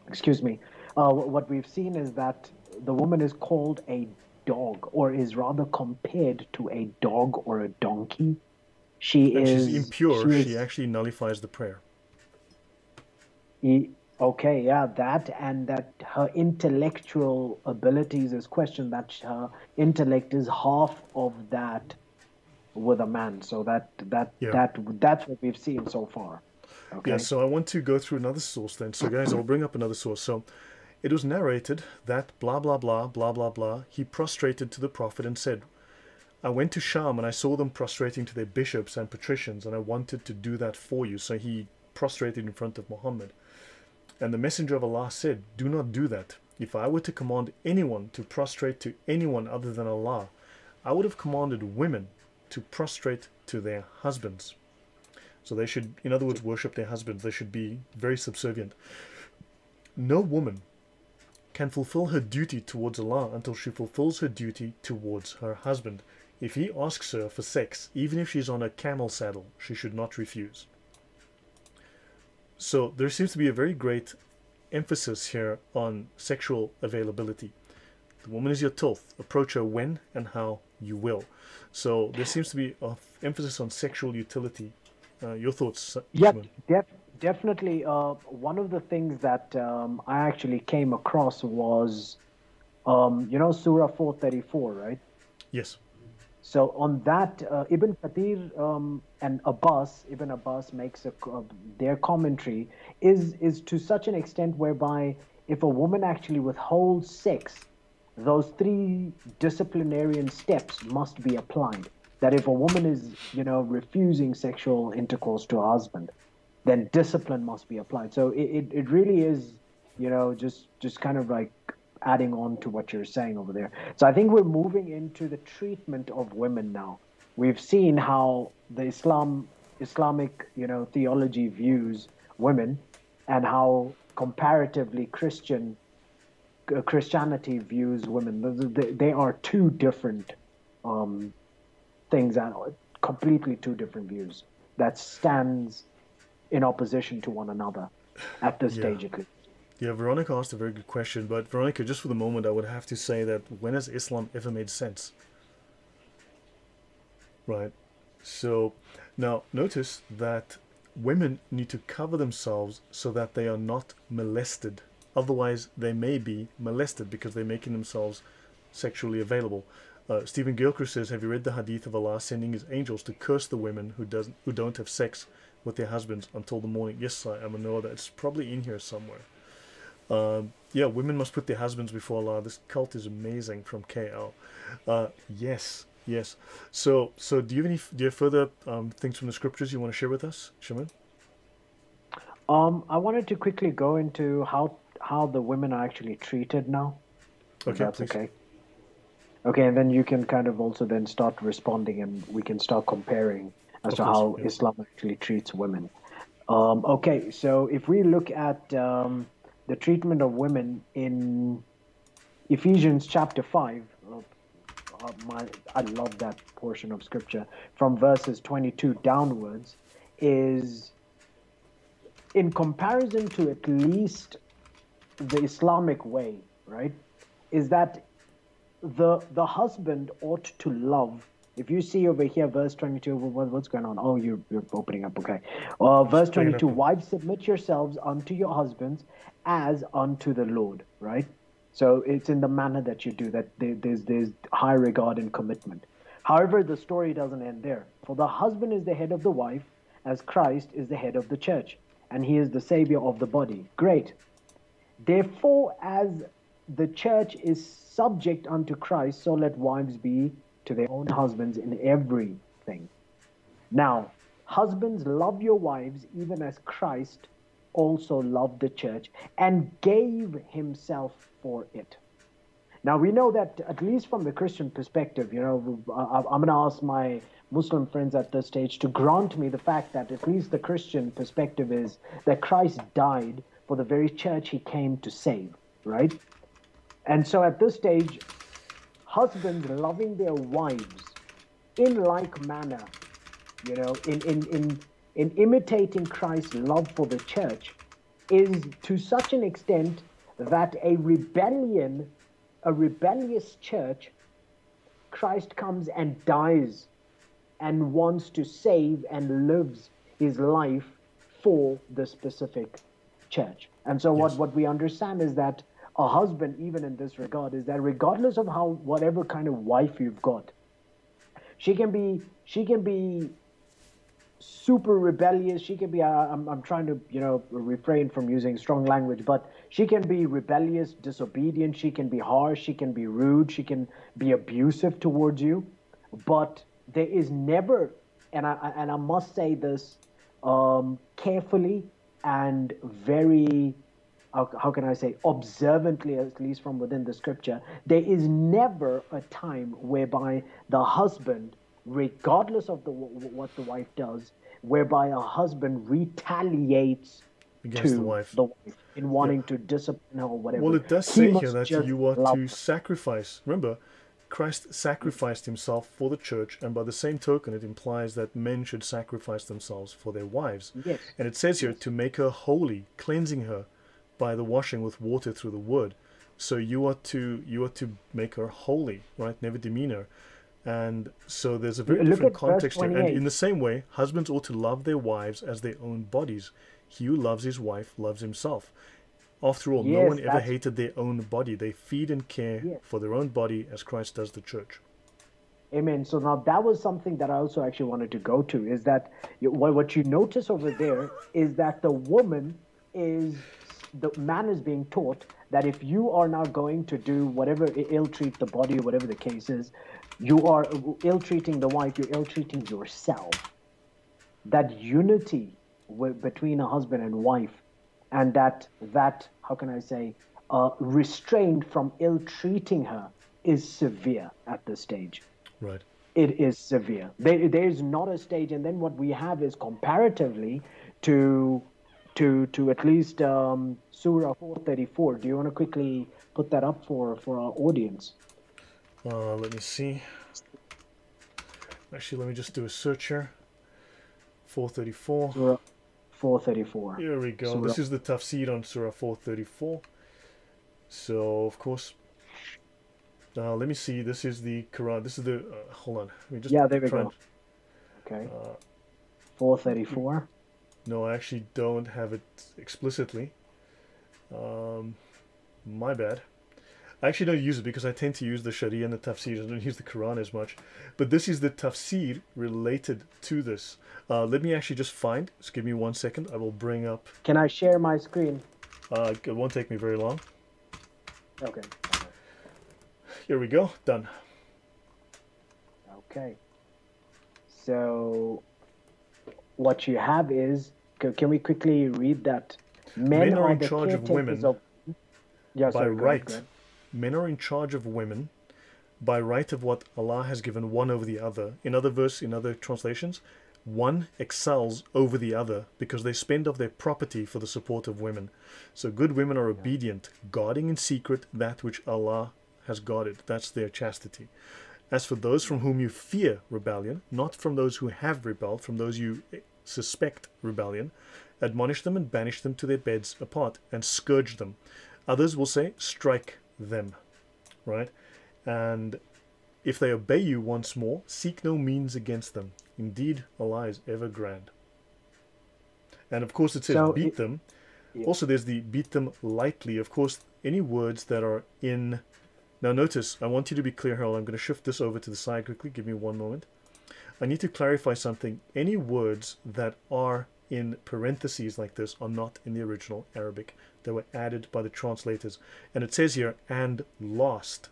excuse me, what we've seen is that the woman is called a dog, or is rather compared to a dog or a donkey. And she's impure. She actually nullifies the prayer. Okay, yeah, that, and that her intellectual abilities is questioned, that her intellect is half of that with a man. So that's what we've seen so far. Okay. Yeah, so I want to go through another source then. So guys, I'll bring up another source. So it was narrated that blah blah blah blah blah blah, he prostrated to the Prophet and said, I went to Sham and I saw them prostrating to their bishops and patricians, and I wanted to do that for you. So he prostrated in front of Muhammad. And the Messenger of Allah said, do not do that. If I were to command anyone to prostrate to anyone other than Allah, I would have commanded women to prostrate to their husbands. So they should, in other words, worship their husbands. They should be very subservient. No woman can fulfill her duty towards Allah until she fulfills her duty towards her husband. If he asks her for sex, even if she's on a camel saddle, she should not refuse. So there seems to be a very great emphasis here on sexual availability. The woman is your tilth. Approach her when and how you will. So there seems to be an emphasis on sexual utility. Your thoughts, Yep, Shimon? definitely. One of the things that I actually came across was, Surah 434, right? Yes. So on that, Ibn Kathir and Ibn Abbas makes their commentary is to such an extent whereby if a woman actually withholds sex, those three disciplinarian steps must be applied. That if a woman is, refusing sexual intercourse to her husband, then discipline must be applied. So it really is, just kind of like adding on to what you're saying over there. So I think we're moving into the treatment of women now. We've seen how the Islamic, theology views women, and how comparatively Christianity views women. They are two different things, and completely two different views that stands in opposition to one another at this Yeah. stage at least. Yeah, Veronica asked a very good question, but Veronica, just for the moment, I would have to say that when has Islam ever made sense? Right? So, now notice that women need to cover themselves so that they are not molested. Otherwise, they may be molested because they're making themselves sexually available. Stephen Gilchrist says, have you read the hadith of Allah sending his angels to curse the women who don't have sex with their husbands until the morning? Yes, I am aware that. It's probably in here somewhere. Yeah, women must put their husbands before Allah. This cult is amazing from KL. Yes, yes. So do you have further things from the scriptures you want to share with us, Shimon? I wanted to quickly go into how the women are actually treated now, if Okay, that's please. okay. Okay, and then you can kind of also then start responding, and we can start comparing as Of to course. how Yeah. Islam actually treats women. Okay, so if we look at the treatment of women in Ephesians chapter 5, I love that portion of scripture, from verses 22 downwards, is in comparison to at least the Islamic way, right? Is that the husband ought to love. If you see over here, verse 22, what's going on? Oh, you're opening up. Okay. Verse Bring it up. 22, wives, submit yourselves unto your husbands as unto the Lord, right? So it's in the manner that you do that. There's high regard and commitment. However, the story doesn't end there. For the husband is the head of the wife, as Christ is the head of the church, and he is the savior of the body. Great. Therefore, as the church is subject unto Christ, so let wives be to their own husbands in everything. Now, husbands, love your wives, even as Christ also loved the church and gave himself for it. Now, we know that, at least from the Christian perspective, I'm going to ask my Muslim friends at this stage to grant me the fact that at least the Christian perspective is that Christ died for the very church he came to save, right? And so at this stage, husbands loving their wives in like manner, in imitating Christ's love for the church, is to such an extent that a rebellious church, Christ comes and dies and wants to save and lives his life for the specific church. And so Yes. what we understand is that a husband, even in this regard, is that regardless of whatever kind of wife you've got, she can be super rebellious. She can be I'm trying to refrain from using strong language, but she can be rebellious, disobedient. She can be harsh. She can be rude. She can be abusive towards you. But there is never, and I must say this carefully and very, how can I say, observantly, at least from within the scripture, there is never a time whereby the husband, regardless of what the wife does, whereby a husband retaliates Against the to wife. the wife in Yeah. wanting to discipline her or whatever. Well, it does He say here must that just you are love to her. sacrifice. Remember, Christ sacrificed himself for the church, and by the same token, it implies that men should sacrifice themselves for their wives. Yes. And it says here Yes. to make her holy, cleansing her by the washing with water through the word. So you are to make her holy, right? Never demean her. And so there's a very Look different at verse context here. And 28. in the same way, husbands ought to love their wives as their own bodies. He who loves his wife loves himself. After all, no Yes, one ever that's hated their own body. They feed and care yes. for their own body as Christ does the church. Amen. So now that was something that I also actually wanted to go to, is that what you notice over there is that the man is being taught that if you are now going to do whatever, ill treat the body or whatever the case is, you are ill treating the wife, you're ill treating yourself. That unity between a husband and wife, and that how can I say, restraint from ill treating her is severe at this stage. Right. It is severe. There's not a stage, and then what we have is comparatively to at least Surah 434. Do you want to quickly put that up for our audience? Let me see. Actually, let me just do a search here. 434. Surah 434. Here we go. Surah. This is the tafsir on Surah 434. So, of course, let me see. This is the Quran. This is the. Hold on. Let me just Yeah, there we try go. Okay. 434. No, I actually don't have it explicitly. My bad. I actually don't use it because I tend to use the Sharia and the tafsir. I don't use the Quran as much. But this is the tafsir related to this. Let me actually just find. Just give me 1 second. I will bring up. Can I share my screen? It won't take me very long. Okay. Here we go. Done. Okay. So what you have is, can we quickly read that? Men are in the charge of caretakers women Yeah, by sorry, go ahead, right. go ahead. Men are in charge of women by right of what Allah has given one over the other. In other translations, one excels over the other because they spend of their property for the support of women. So good women are obedient, guarding in secret that which Allah has guarded. That's their chastity. As for those from whom you fear rebellion, not from those who have rebelled, from those you suspect rebellion, admonish them and banish them to their beds apart and scourge them. Others will say, strike them, right? And if they obey you once more, seek no means against them. Indeed, Allah is ever grand. And of course it says So beat them. yeah. Also there's the beat them lightly. Of course, any words that are in... Now notice, I want you to be clear, Harold. I'm going to shift this over to the side quickly. Give me 1 moment. I need to clarify something. Any words that are in parentheses like this are not in the original Arabic. They were added by the translators. And it says here, and lost,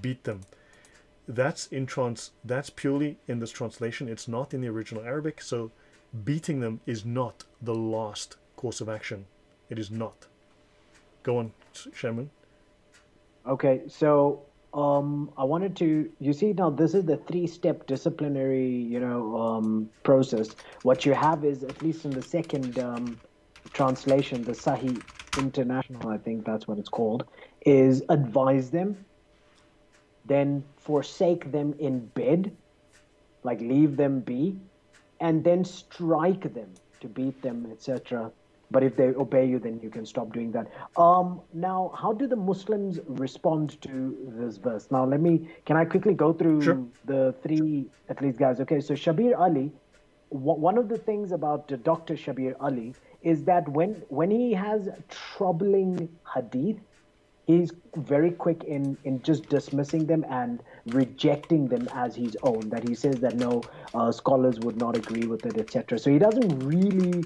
beat them. That's purely in this translation. It's not in the original Arabic. So beating them is not the last course of action. It is not. Go on, Shaman. Okay, so I wanted to, you see now this is the 3-step disciplinary, process. What you have is, at least in the second translation, the Sahih International, I think that's what it's called, is advise them, then forsake them in bed, like leave them be, and then strike them to beat them, etc. But if they obey you, then you can stop doing that. Now, how do the Muslims respond to this verse? Now, can I quickly go through Sure. the 3, at least, guys? Okay, so Shabir Ali, one of the things about Dr. Shabir Ali is that when he has troubling hadith, he's very quick in just dismissing them and rejecting them as his own, that he says that no, scholars would not agree with it, etc. So he doesn't really...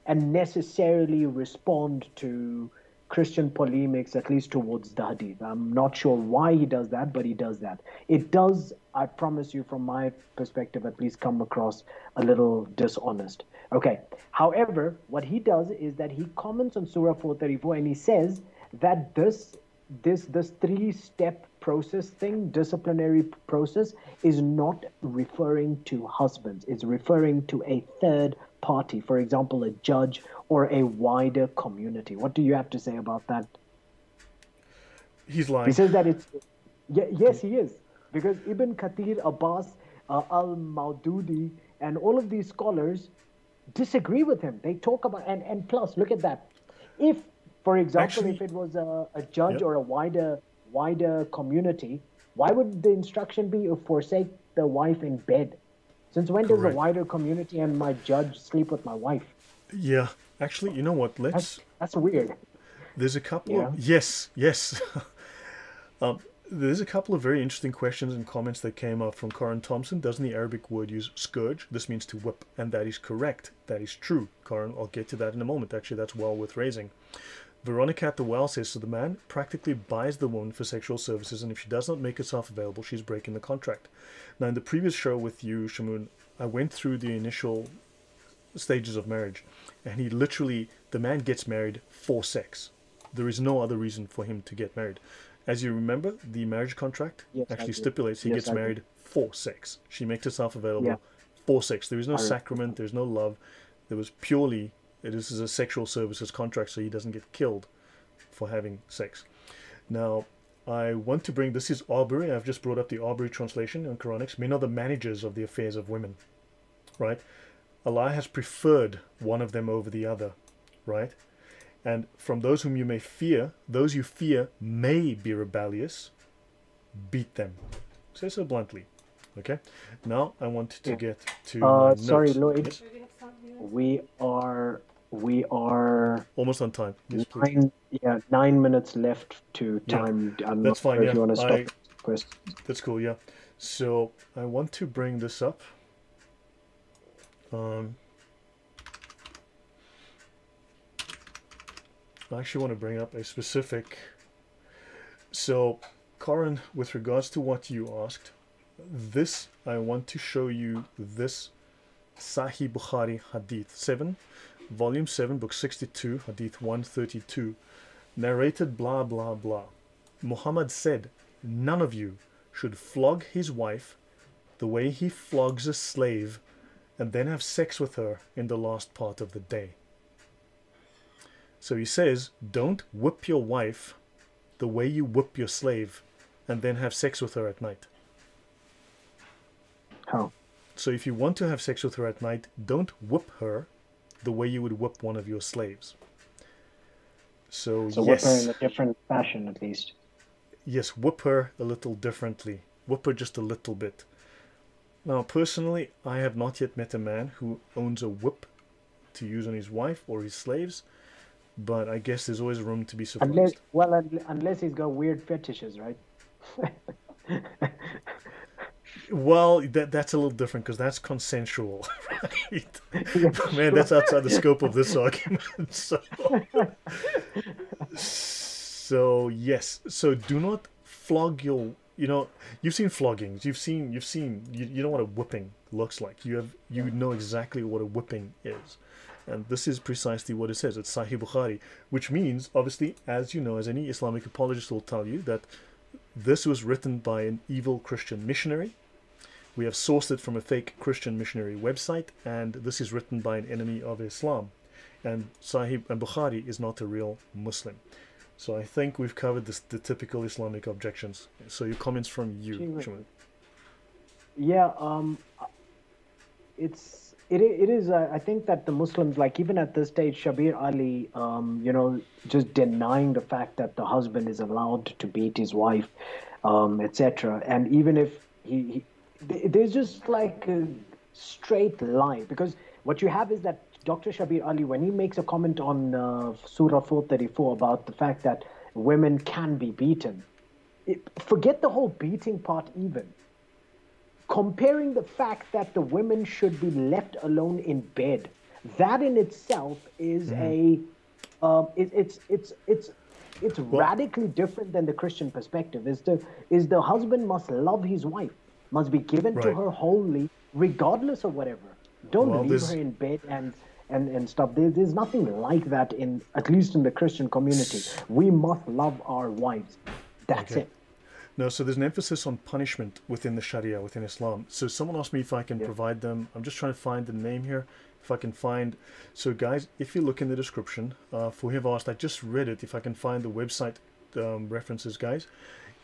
and necessarily respond to Christian polemics, at least towards the hadith. I'm not sure why he does that, but he does that. It does, I promise you, from my perspective, at least come across a little dishonest. Okay. However, what he does is that he comments on Surah 434 and he says that this 3-step process thing, disciplinary process, is not referring to husbands. It's referring to a third party, for example, a judge or a wider community. What do you have to say about that? He's lying. He says that it's... yes, he is. Because Ibn Kathir, Abbas, Al-Maududi, and all of these scholars disagree with him. They talk about... And plus, look at that. If For example, Actually, if it was a judge yep, or a wider community, why would the instruction be to forsake the wife in bed? Since when does the correct. wider community and my judge sleep with my wife? Yeah, actually, you know what? That's weird. There's a couple of, Yeah. yes, yes. There's a couple of very interesting questions and comments that came up from Corin Thompson. Doesn't the Arabic word use scourge? This means to whip, and that is correct. That is true, Corin. I'll get to that in a moment. Actually, that's well worth raising. Veronica at the Well says, so the man practically buys the woman for sexual services, and if she does not make herself available, she's breaking the contract. Now, in the previous show with you, Shamoon, I went through the initial stages of marriage, and the man gets married for sex. There is no other reason for him to get married. As you remember, the marriage contract Yes, I actually do. stipulates he Yes, gets I do. married for sex. She makes herself Yeah. available for sex. There is no I, sacrament, there's no love. There was purely, this is a sexual services contract, so he doesn't get killed for having sex. Now, I want to bring, this is Arbery. I've just brought up the Arbery translation on Quranics. Men are the managers of the affairs of women, right? Allah has preferred one of them over the other, right? And from those whom you may fear, those you fear may be rebellious, beat them. Say so bluntly. Okay? Now I want to yeah. get to my Sorry, notes. Lloyd. Yes? We are we are Almost on time. Yes, please. 9 minutes left to Yeah, time. I'm not that's fine. sure if Yeah, you want to stop the question. that's cool. Yeah. So I want to bring this up. Um, I actually want to bring up a specific. So, Corin, with regards to what you asked, this I want to show you this Sahih Bukhari Hadith 7, Volume 7, Book 62, Hadith 132, narrated blah blah blah. Muhammad said, none of you should flog his wife the way he flogs a slave and then have sex with her in the last part of the day. So he says, don't whip your wife the way you whip your slave and then have sex with her at night. How? So if you want to have sex with her at night, don't whip her the way you would whip one of your slaves. So whip her in yes, a different fashion, at least. yes, whip her a little differently. Whip her just a little bit. Now, personally, I have not yet met a man who owns a whip to use on his wife or his slaves, but I guess there's always room to be surprised. Unless he's got weird fetishes, right? Well, that's a little different because that's consensual, right? Yeah, Man, sure. that's outside the scope of this argument. So yes. So do not flog your. You've seen floggings. You know what a whipping looks like. You know exactly what a whipping is, and this is precisely what it says. It's Sahih Bukhari, which means obviously, as you know, as any Islamic apologist will tell you, that this was written by an evil Christian missionary. We have sourced it from a fake Christian missionary website, and this is written by an enemy of Islam. And Bukhari is not a real Muslim. So I think we've covered the typical Islamic objections. So your comments from you, Shuman. Yeah, it is. I think that the Muslims, like even at this stage, Shabir Ali, just denying the fact that the husband is allowed to beat his wife, etc. And even if there's just like a straight lie, because what you have is that Dr. Shabir Ali, when he makes a comment on Surah 434 about the fact that women can be beaten, forget the whole beating part even. Comparing the fact that the women should be left alone in bed, that in itself is it's radically different than the Christian perspective. Is the husband must love his wife, must be given to Right. her wholly, regardless of whatever. Don't Well, leave her in bed and stuff. There's nothing like that at least in the Christian community. We must love our wives. That's Okay. it. No, so there's an emphasis on punishment within the Sharia, within Islam. So someone asked me if I can Yeah. provide them. I'm just trying to find the name here. If I can find. So guys, if you look in the description, for whoever asked, I just read it. If I can find the website references, guys.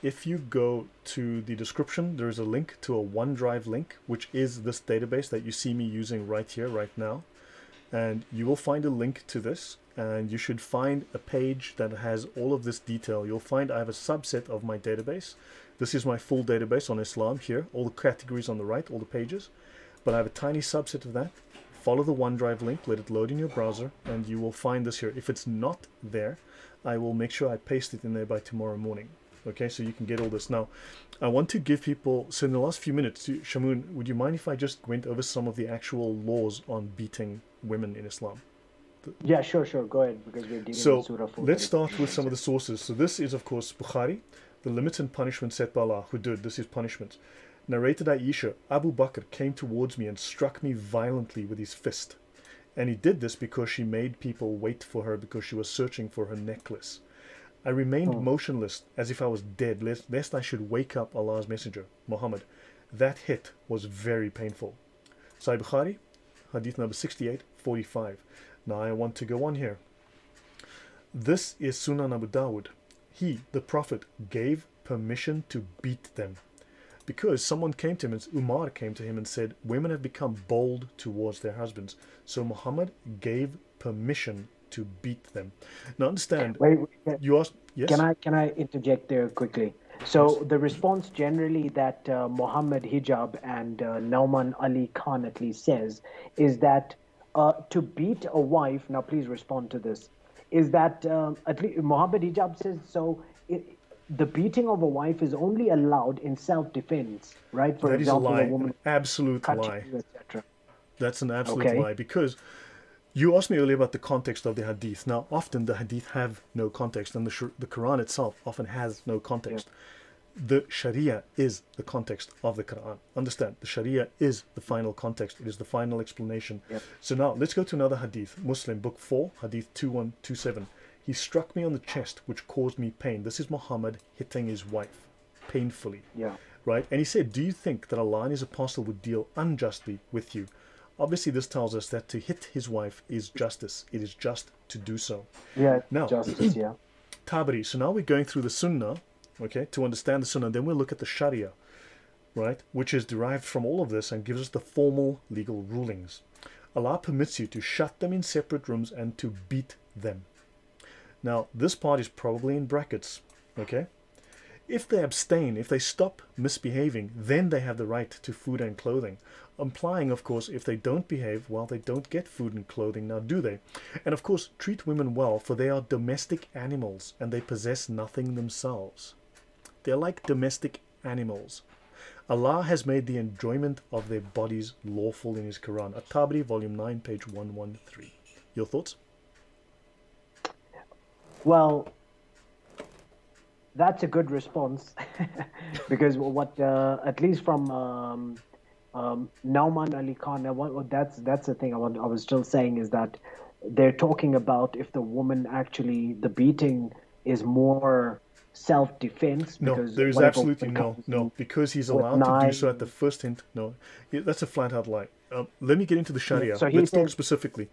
If you go to the description, there is a link to a OneDrive link, which is this database that you see me using right here, right now. and you will find a link to this, and you should find a page that has all of this detail. You'll find I have a subset of my database. This is my full database on Islam here, all the categories on the right, all the pages, but I have a tiny subset of that. Follow the OneDrive link, let it load in your browser, and you will find this here. If it's not there, I will make sure I paste it in there by tomorrow morning. Okay, so you can get all this. Now, I want to give people, so in the last few minutes, Shamoon, would you mind if I just went over some of the actual laws on beating women in Islam? Yeah, sure, go ahead, because we're dealing with Surah 4. Let's start with some of the sources. So this is, of course, Bukhari, the limits and punishment set by Allah, hudud, this is punishment. Narrated Aisha, Abu Bakr came towards me and struck me violently with his fist. And he did this because she made people wait for her because she was searching for her necklace. I remained motionless as if I was dead, lest I should wake up Allah's messenger, Muhammad. That hit was very painful. Sahih Bukhari, hadith number 6845. Now I want to go on here. This is Sunan Abu Dawud. He, the Prophet, gave permission to beat them. Because someone came to him, and Umar came to him and said, women have become bold towards their husbands. So Muhammad gave permission to beat them. Now understand, wait, you asked, yes? Can I interject there quickly? So the response generally that Muhammad Hijab and Nauman Ali Khan at least says is that to beat a wife, now please respond to this, is that at least Muhammad Hijab says so. The beating of a wife is only allowed in self-defense, right? For that example, is a lie, a woman an absolute lie. you, etc. That's an absolute lie, because you asked me earlier about the context of the hadith. Now, often the hadith have no context, and the Quran itself often has no context. Yeah. The Sharia is the context of the Quran. Understand, the Sharia is the final context. It is the final explanation. Yep. So now, let's go to another hadith. Muslim, book 4, hadith 2127. He struck me on the chest, which caused me pain. This is Muhammad hitting his wife painfully. Yeah. Right? And he said, do you think that Allah and his apostle would deal unjustly with you? Obviously, this tells us that to hit his wife is justice. It is just to do so. Yeah, now, justice, yeah. Tabari. So now we're going through the Sunnah, okay, to understand the Sunnah. Then we'll look at the Sharia, right, which is derived from all of this and gives us the formal legal rulings. Allah permits you to shut them in separate rooms and to beat them. Now, this part is probably in brackets, okay? If they abstain, if they stop misbehaving, then they have the right to food and clothing. Implying, of course, if they don't behave, well, they don't get food and clothing, now do they? And of course, treat women well, for they are domestic animals and they possess nothing themselves. They're like domestic animals. Allah has made the enjoyment of their bodies lawful in his Quran. At-Tabari, volume 9, page 113. Your thoughts? Well, that's a good response because what at least from Nauman Ali Khan, that's the thing I was still saying is that they're talking about if the woman actually, the beating is more self-defense. No, there is absolutely no, because he's allowed to do so at the first hint. No, that's a flat-out lie. Let me get into the Sharia. So let's talk specifically.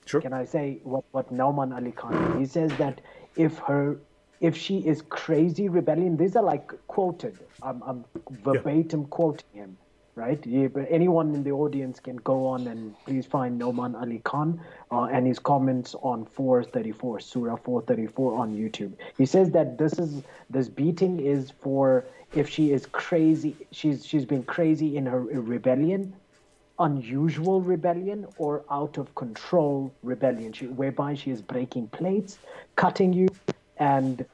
Sure. Can I say what Nauman Ali Khan? He says that if she is crazy rebellion, these are like quoted. I'm verbatim quoting him, right? Anyone in the audience can go on and please find Nauman Ali Khan and his comments on 434, Surah 434 on YouTube. He says that this beating is for if she is crazy, she's been crazy in her rebellion, unusual rebellion, or out of control rebellion, whereby she is breaking plates, cutting you, and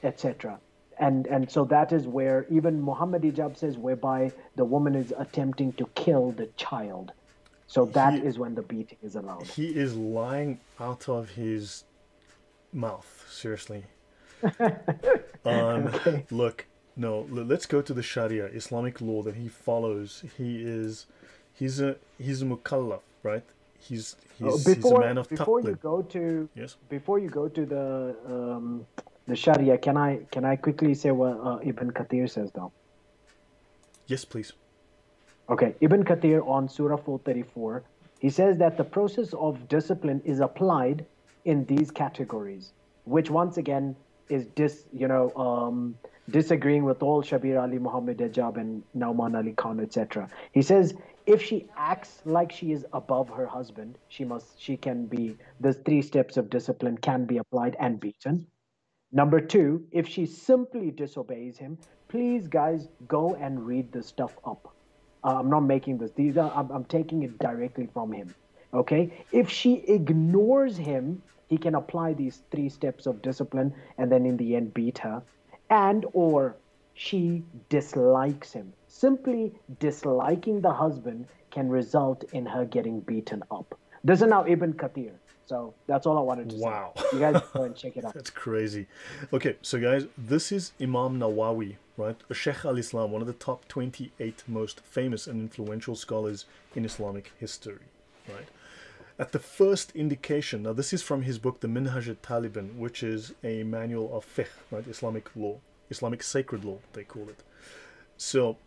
etc. And so that is where even Muhammad Hijab says whereby the woman is attempting to kill the child. So that is when the beating is allowed. He is lying out of his mouth, seriously. Okay. Look, no, let's go to the Sharia, Islamic law that he follows. He's a mukallaf, right? He's a man of before taqlid. you go to Yes. Before you go to the Sharia, can I quickly say what Ibn Kathir says though? Yes, please. Okay, Ibn Kathir on Surah 434, he says that the process of discipline is applied in these categories, which once again is disagreeing with all Shabir Ali, Muhammad Hijab, and Nauman Ali Khan, etc. He says If she acts like she is above her husband, she can be, the three steps of discipline can be applied and beaten. Number two, if she simply disobeys him, please, guys, go and read this stuff up. I'm not making this. I'm taking it directly from him. Okay? If she ignores him, he can apply these three steps of discipline and then in the end beat her. And or she dislikes him. Simply disliking the husband can result in her getting beaten up. This is now Ibn Kathir. So that's all I wanted to Wow. say. You guys go and check it out. That's crazy. Okay, so guys, this is Imam Nawawi, right? Sheikh al-Islam, one of the top 28 most famous and influential scholars in Islamic history, right? At the first indication, now this is from his book, the Minhaj al-Taliban, which is a manual of fiqh, right? Islamic law, Islamic sacred law, they call it. So,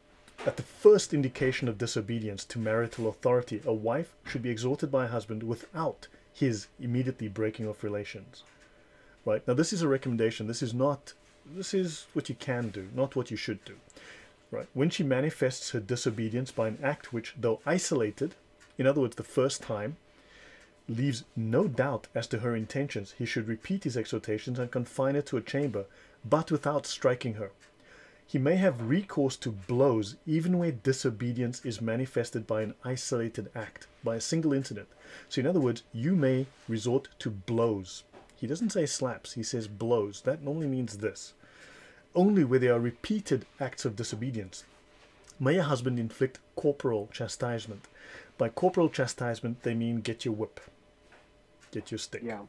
at the first indication of disobedience to marital authority, a wife should be exhorted by a husband without his immediately breaking off relations. Right? Now this is a recommendation. This is what you can do, not what you should do. Right? When she manifests her disobedience by an act which, though isolated, in other words, the first time, leaves no doubt as to her intentions, he should repeat his exhortations and confine her to a chamber, but without striking her. He may have recourse to blows even where disobedience is manifested by an isolated act, by a single incident. So in other words, you may resort to blows. He doesn't say slaps, he says blows. That normally means this. Only where there are repeated acts of disobedience may a husband inflict corporal chastisement. By corporal chastisement, they mean get your whip, get your stick. Yeah.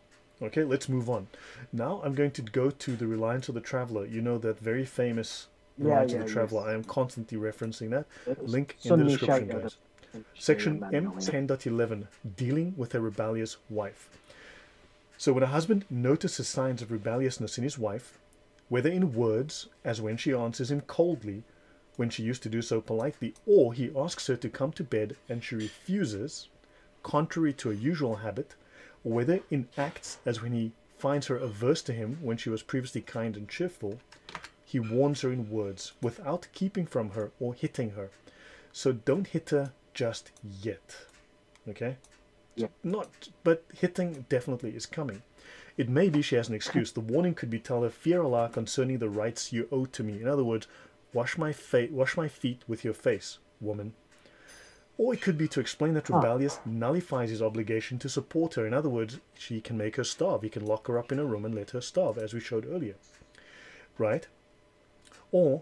Okay, let's move on. Now I'm going to go to the Reliance of the Traveller. You know that very famous Reliance of the Traveller. Yes. I am constantly referencing that. It's Link in the Sunni description, Sharia, guys. the Section Sharia manual. M10.11, dealing with a rebellious wife. So when a husband notices signs of rebelliousness in his wife, whether in words, as when she answers him coldly, when she used to do so politely, or he asks her to come to bed and she refuses, contrary to a usual habit, or whether in acts, as when he finds her averse to him when she was previously kind and cheerful, he warns her in words, without keeping from her or hitting her. So don't hit her just yet. Okay? Yeah. But hitting definitely is coming. It may be she has an excuse. The warning could be tell her, fear Allah concerning the rights you owe to me. In other words, wash my feet with your face, woman. Or it could be to explain that rebellious nullifies his obligation to support her. In other words, she can make her starve. He can lock her up in a room and let her starve, as we showed earlier. Right? Or,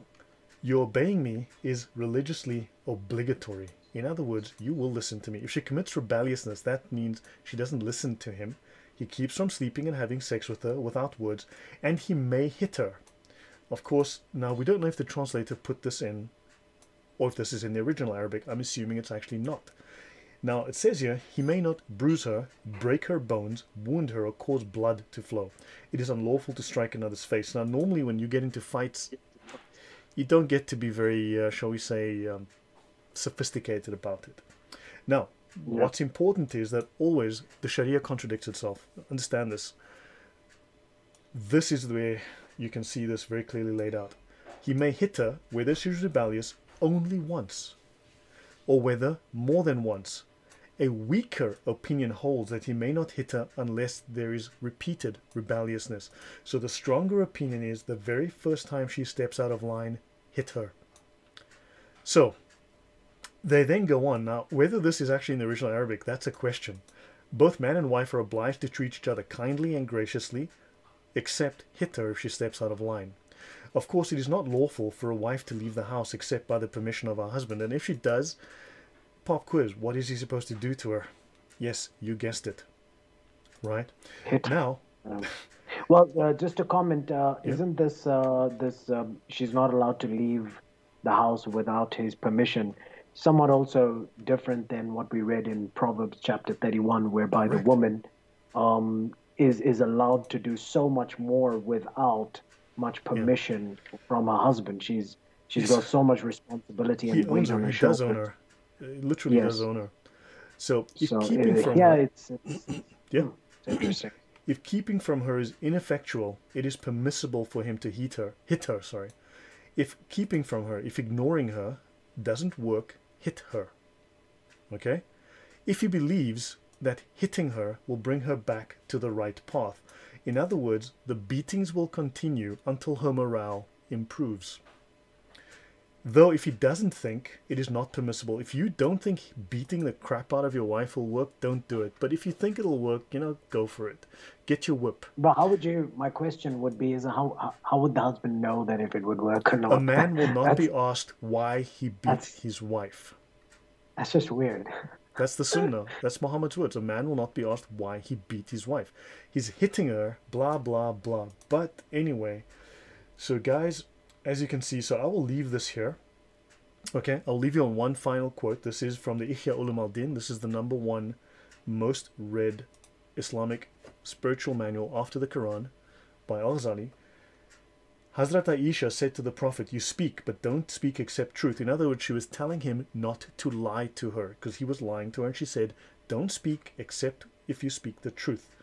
your obeying me is religiously obligatory. In other words, you will listen to me. If she commits rebelliousness, that means she doesn't listen to him. He keeps from sleeping and having sex with her without words, and he may hit her. Of course, now we don't know if the translator put this in, or if this is in the original Arabic. I'm assuming it's actually not. Now, it says here, he may not bruise her, break her bones, wound her, or cause blood to flow. It is unlawful to strike another's face. Now, normally when you get into fights, you don't get to be very, shall we say, sophisticated about it. Now, what's important is that always the Sharia contradicts itself. Understand this. This is the way you can see this very clearly laid out. He may hit her, whether she is rebellious, only once, or whether more than once. A weaker opinion holds that he may not hit her unless there is repeated rebelliousness. So the stronger opinion is the very first time she steps out of line, hit her. So they then go on. Now, whether this is actually in the original Arabic, that's a question. Both man and wife are obliged to treat each other kindly and graciously, except hit her if she steps out of line. Of course, it is not lawful for a wife to leave the house except by the permission of her husband. And if she does, pop quiz, what is he supposed to do to her? Yes, you guessed it. Right? Hit. Now... well, just a comment. Isn't this she's not allowed to leave the house without his permission? Somewhat also different than what we read in Proverbs chapter 31, whereby the woman is allowed to do so much more without much permission from her husband. She's got so much responsibility and weight on her shoulders. He does own her. He literally does own her. So if keeping from her, it's interesting. If keeping from her is ineffectual, it is permissible for him to hit her. If keeping from her, if ignoring her doesn't work, hit her. Okay? If he believes that hitting her will bring her back to the right path. In other words, the beatings will continue until her morale improves. Though if he doesn't think it is not permissible, if you don't think beating the crap out of your wife will work, don't do it. But if you think it'll work, go for it. Get your whip. But how would you? My question would be: is how would the husband know that if it would work or not? A man will not be asked why he beat his wife. That's just weird. That's the sunnah. That's Muhammad's words. A man will not be asked why he beat his wife. He's hitting her, blah, blah, blah. But anyway, so guys, as you can see, so I will leave this here. Okay, I'll leave you on one final quote. This is from the Ihya Ulum al-Din. This is the #1 most read Islamic spiritual manual after the Quran by Al-Ghazali. Hazrat Aisha said to the Prophet, you speak, but don't speak except truth. In other words, she was telling him not to lie to her because he was lying to her. And she said, don't speak except if you speak the truth.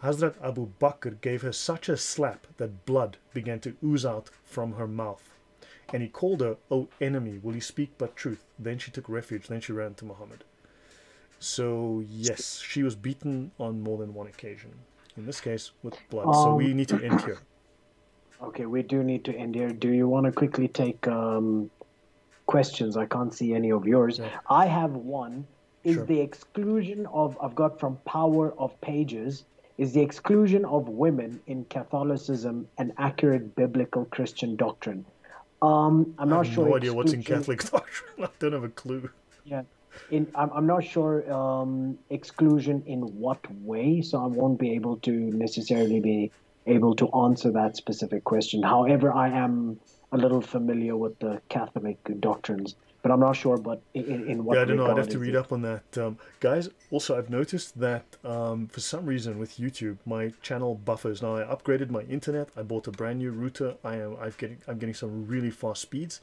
Hazrat Abu Bakr gave her such a slap that blood began to ooze out from her mouth. And he called her, O enemy, will you speak but truth? Then she took refuge. Then she ran to Muhammad. So, yes, she was beaten on more than one occasion. In this case, with blood. So we need to end here. Okay, we do need to end here. Do you want to quickly take questions? I can't see any of yours. Yeah. I have one. Is Sure. the exclusion of, I've got from Power of Pages, is the exclusion of women in Catholicism an accurate biblical Christian doctrine? I'm not I have sure. no idea what's in exclusion- Catholic doctrine. I don't have a clue. Yeah. I'm not sure exclusion in what way, so I won't be able to necessarily be able to answer that specific question. However, I am a little familiar with the Catholic doctrines, but I'm not sure. But in what? Yeah, I don't know. I'd have regard to is read it? up on that. Guys, also, I've noticed that for some reason with YouTube, my channel buffers. Now, I upgraded my internet. I bought a brand new router. I'm getting some really fast speeds.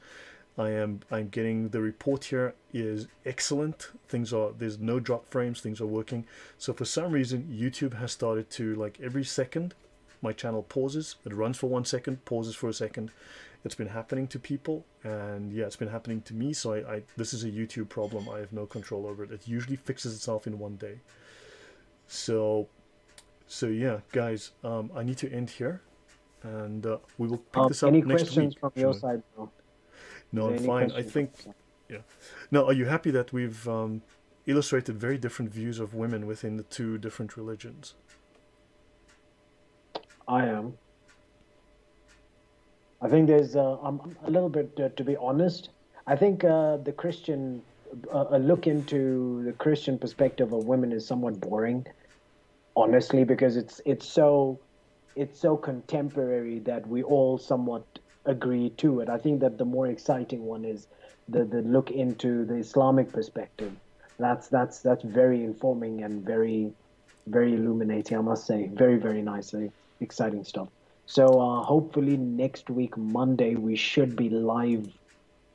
I'm getting the report here is excellent. There's no drop frames. Things are working. So for some reason, YouTube has started to, like, every second, my channel pauses. It runs for 1 second, pauses for a second. It's been happening to people, and yeah, it's been happening to me. So this is a YouTube problem. I have no control over it. It usually fixes itself in one day. So yeah, guys, I need to end here, and we will pick this up Any next questions week. from your Shimon. side? No. No, I'm Any fine. I questions think, from your side? yeah. Now, are you happy that we've illustrated very different views of women within the two different religions? I am. I think there's I'm a little bit, to be honest, I think the Christian, a look into the Christian perspective of women is somewhat boring, honestly, because it's so contemporary that we all somewhat agree to it. I think that the more exciting one is the look into the Islamic perspective. That's very informing and very, very illuminating, I must say. Very, very nice, very exciting stuff. So hopefully next week, Monday, we should be live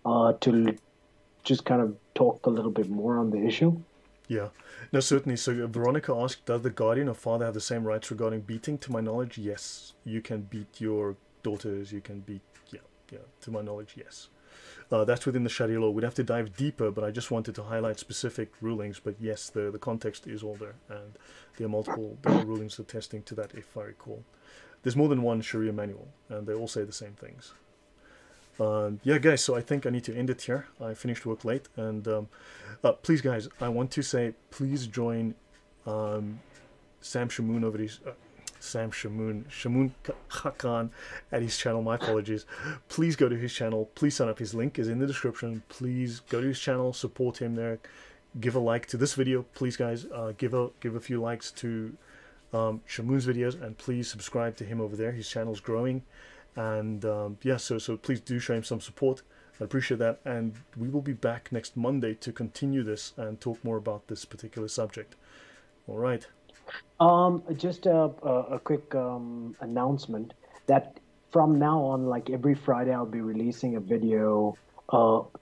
to just kind of talk a little bit more on the issue. Yeah, no, certainly. So Veronica asked, does the guardian or father have the same rights regarding beating? To my knowledge, yes. You can beat your daughters. You can beat, yeah. To my knowledge, yes. That's within the Sharia law. We'd have to dive deeper, but I just wanted to highlight specific rulings. But yes, the context is all there, and there are rulings attesting to that, if I recall. There's more than one Sharia manual, and they all say the same things. Yeah, guys, so I think I need to end it here. I finished work late, and please, guys, I want to say, please join Sam Shamoon over his Shamoon Khan at his channel. My apologies. Please go to his channel. Please sign up. His link is in the description. Please go to his channel, support him there. Give a like to this video, please, guys. Give a few likes to Shamoon's videos, and please subscribe to him over there. His channel's growing, and yeah, so please do show him some support. I appreciate that, and we will be back next Monday to continue this and talk more about this particular subject. All right. Just a quick announcement that from now on, like every Friday, I'll be releasing a video.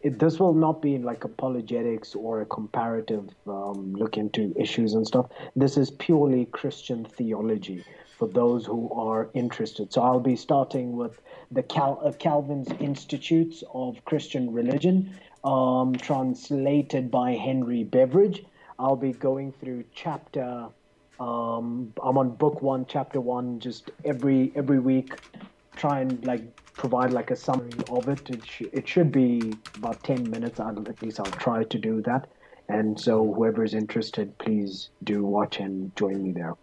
This will not be like apologetics or a comparative look into issues and stuff. This is purely Christian theology for those who are interested. So I'll be starting with the Calvin's Institutes of Christian Religion. translated by Henry Beveridge. I'll be going through chapter. I'm on book one, chapter one, just every week. Try and like provide like a summary of it. It should be about 10 minutes. At least I'll try to do that. And so whoever is interested, please do watch and join me there.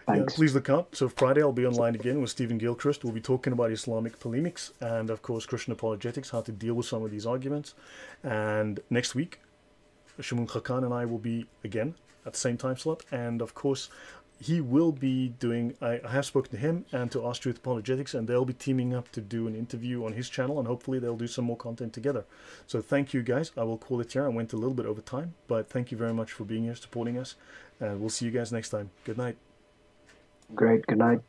Yeah, Thanks. please look out. So Friday I'll be online again with Stephen Gilchrist. We'll be talking about Islamic polemics and, of course, Christian apologetics, how to deal with some of these arguments. And next week, Shamoon Khakan and I will be again at the same time slot. And, of course, he will be doing, I have spoken to him and to Ask Truth Apologetics, and they'll be teaming up to do an interview on his channel, and hopefully they'll do some more content together. So thank you guys. I will call it here. I went a little bit over time, but thank you very much for being here, supporting us, and we'll see you guys next time. Good night. Great. Good night.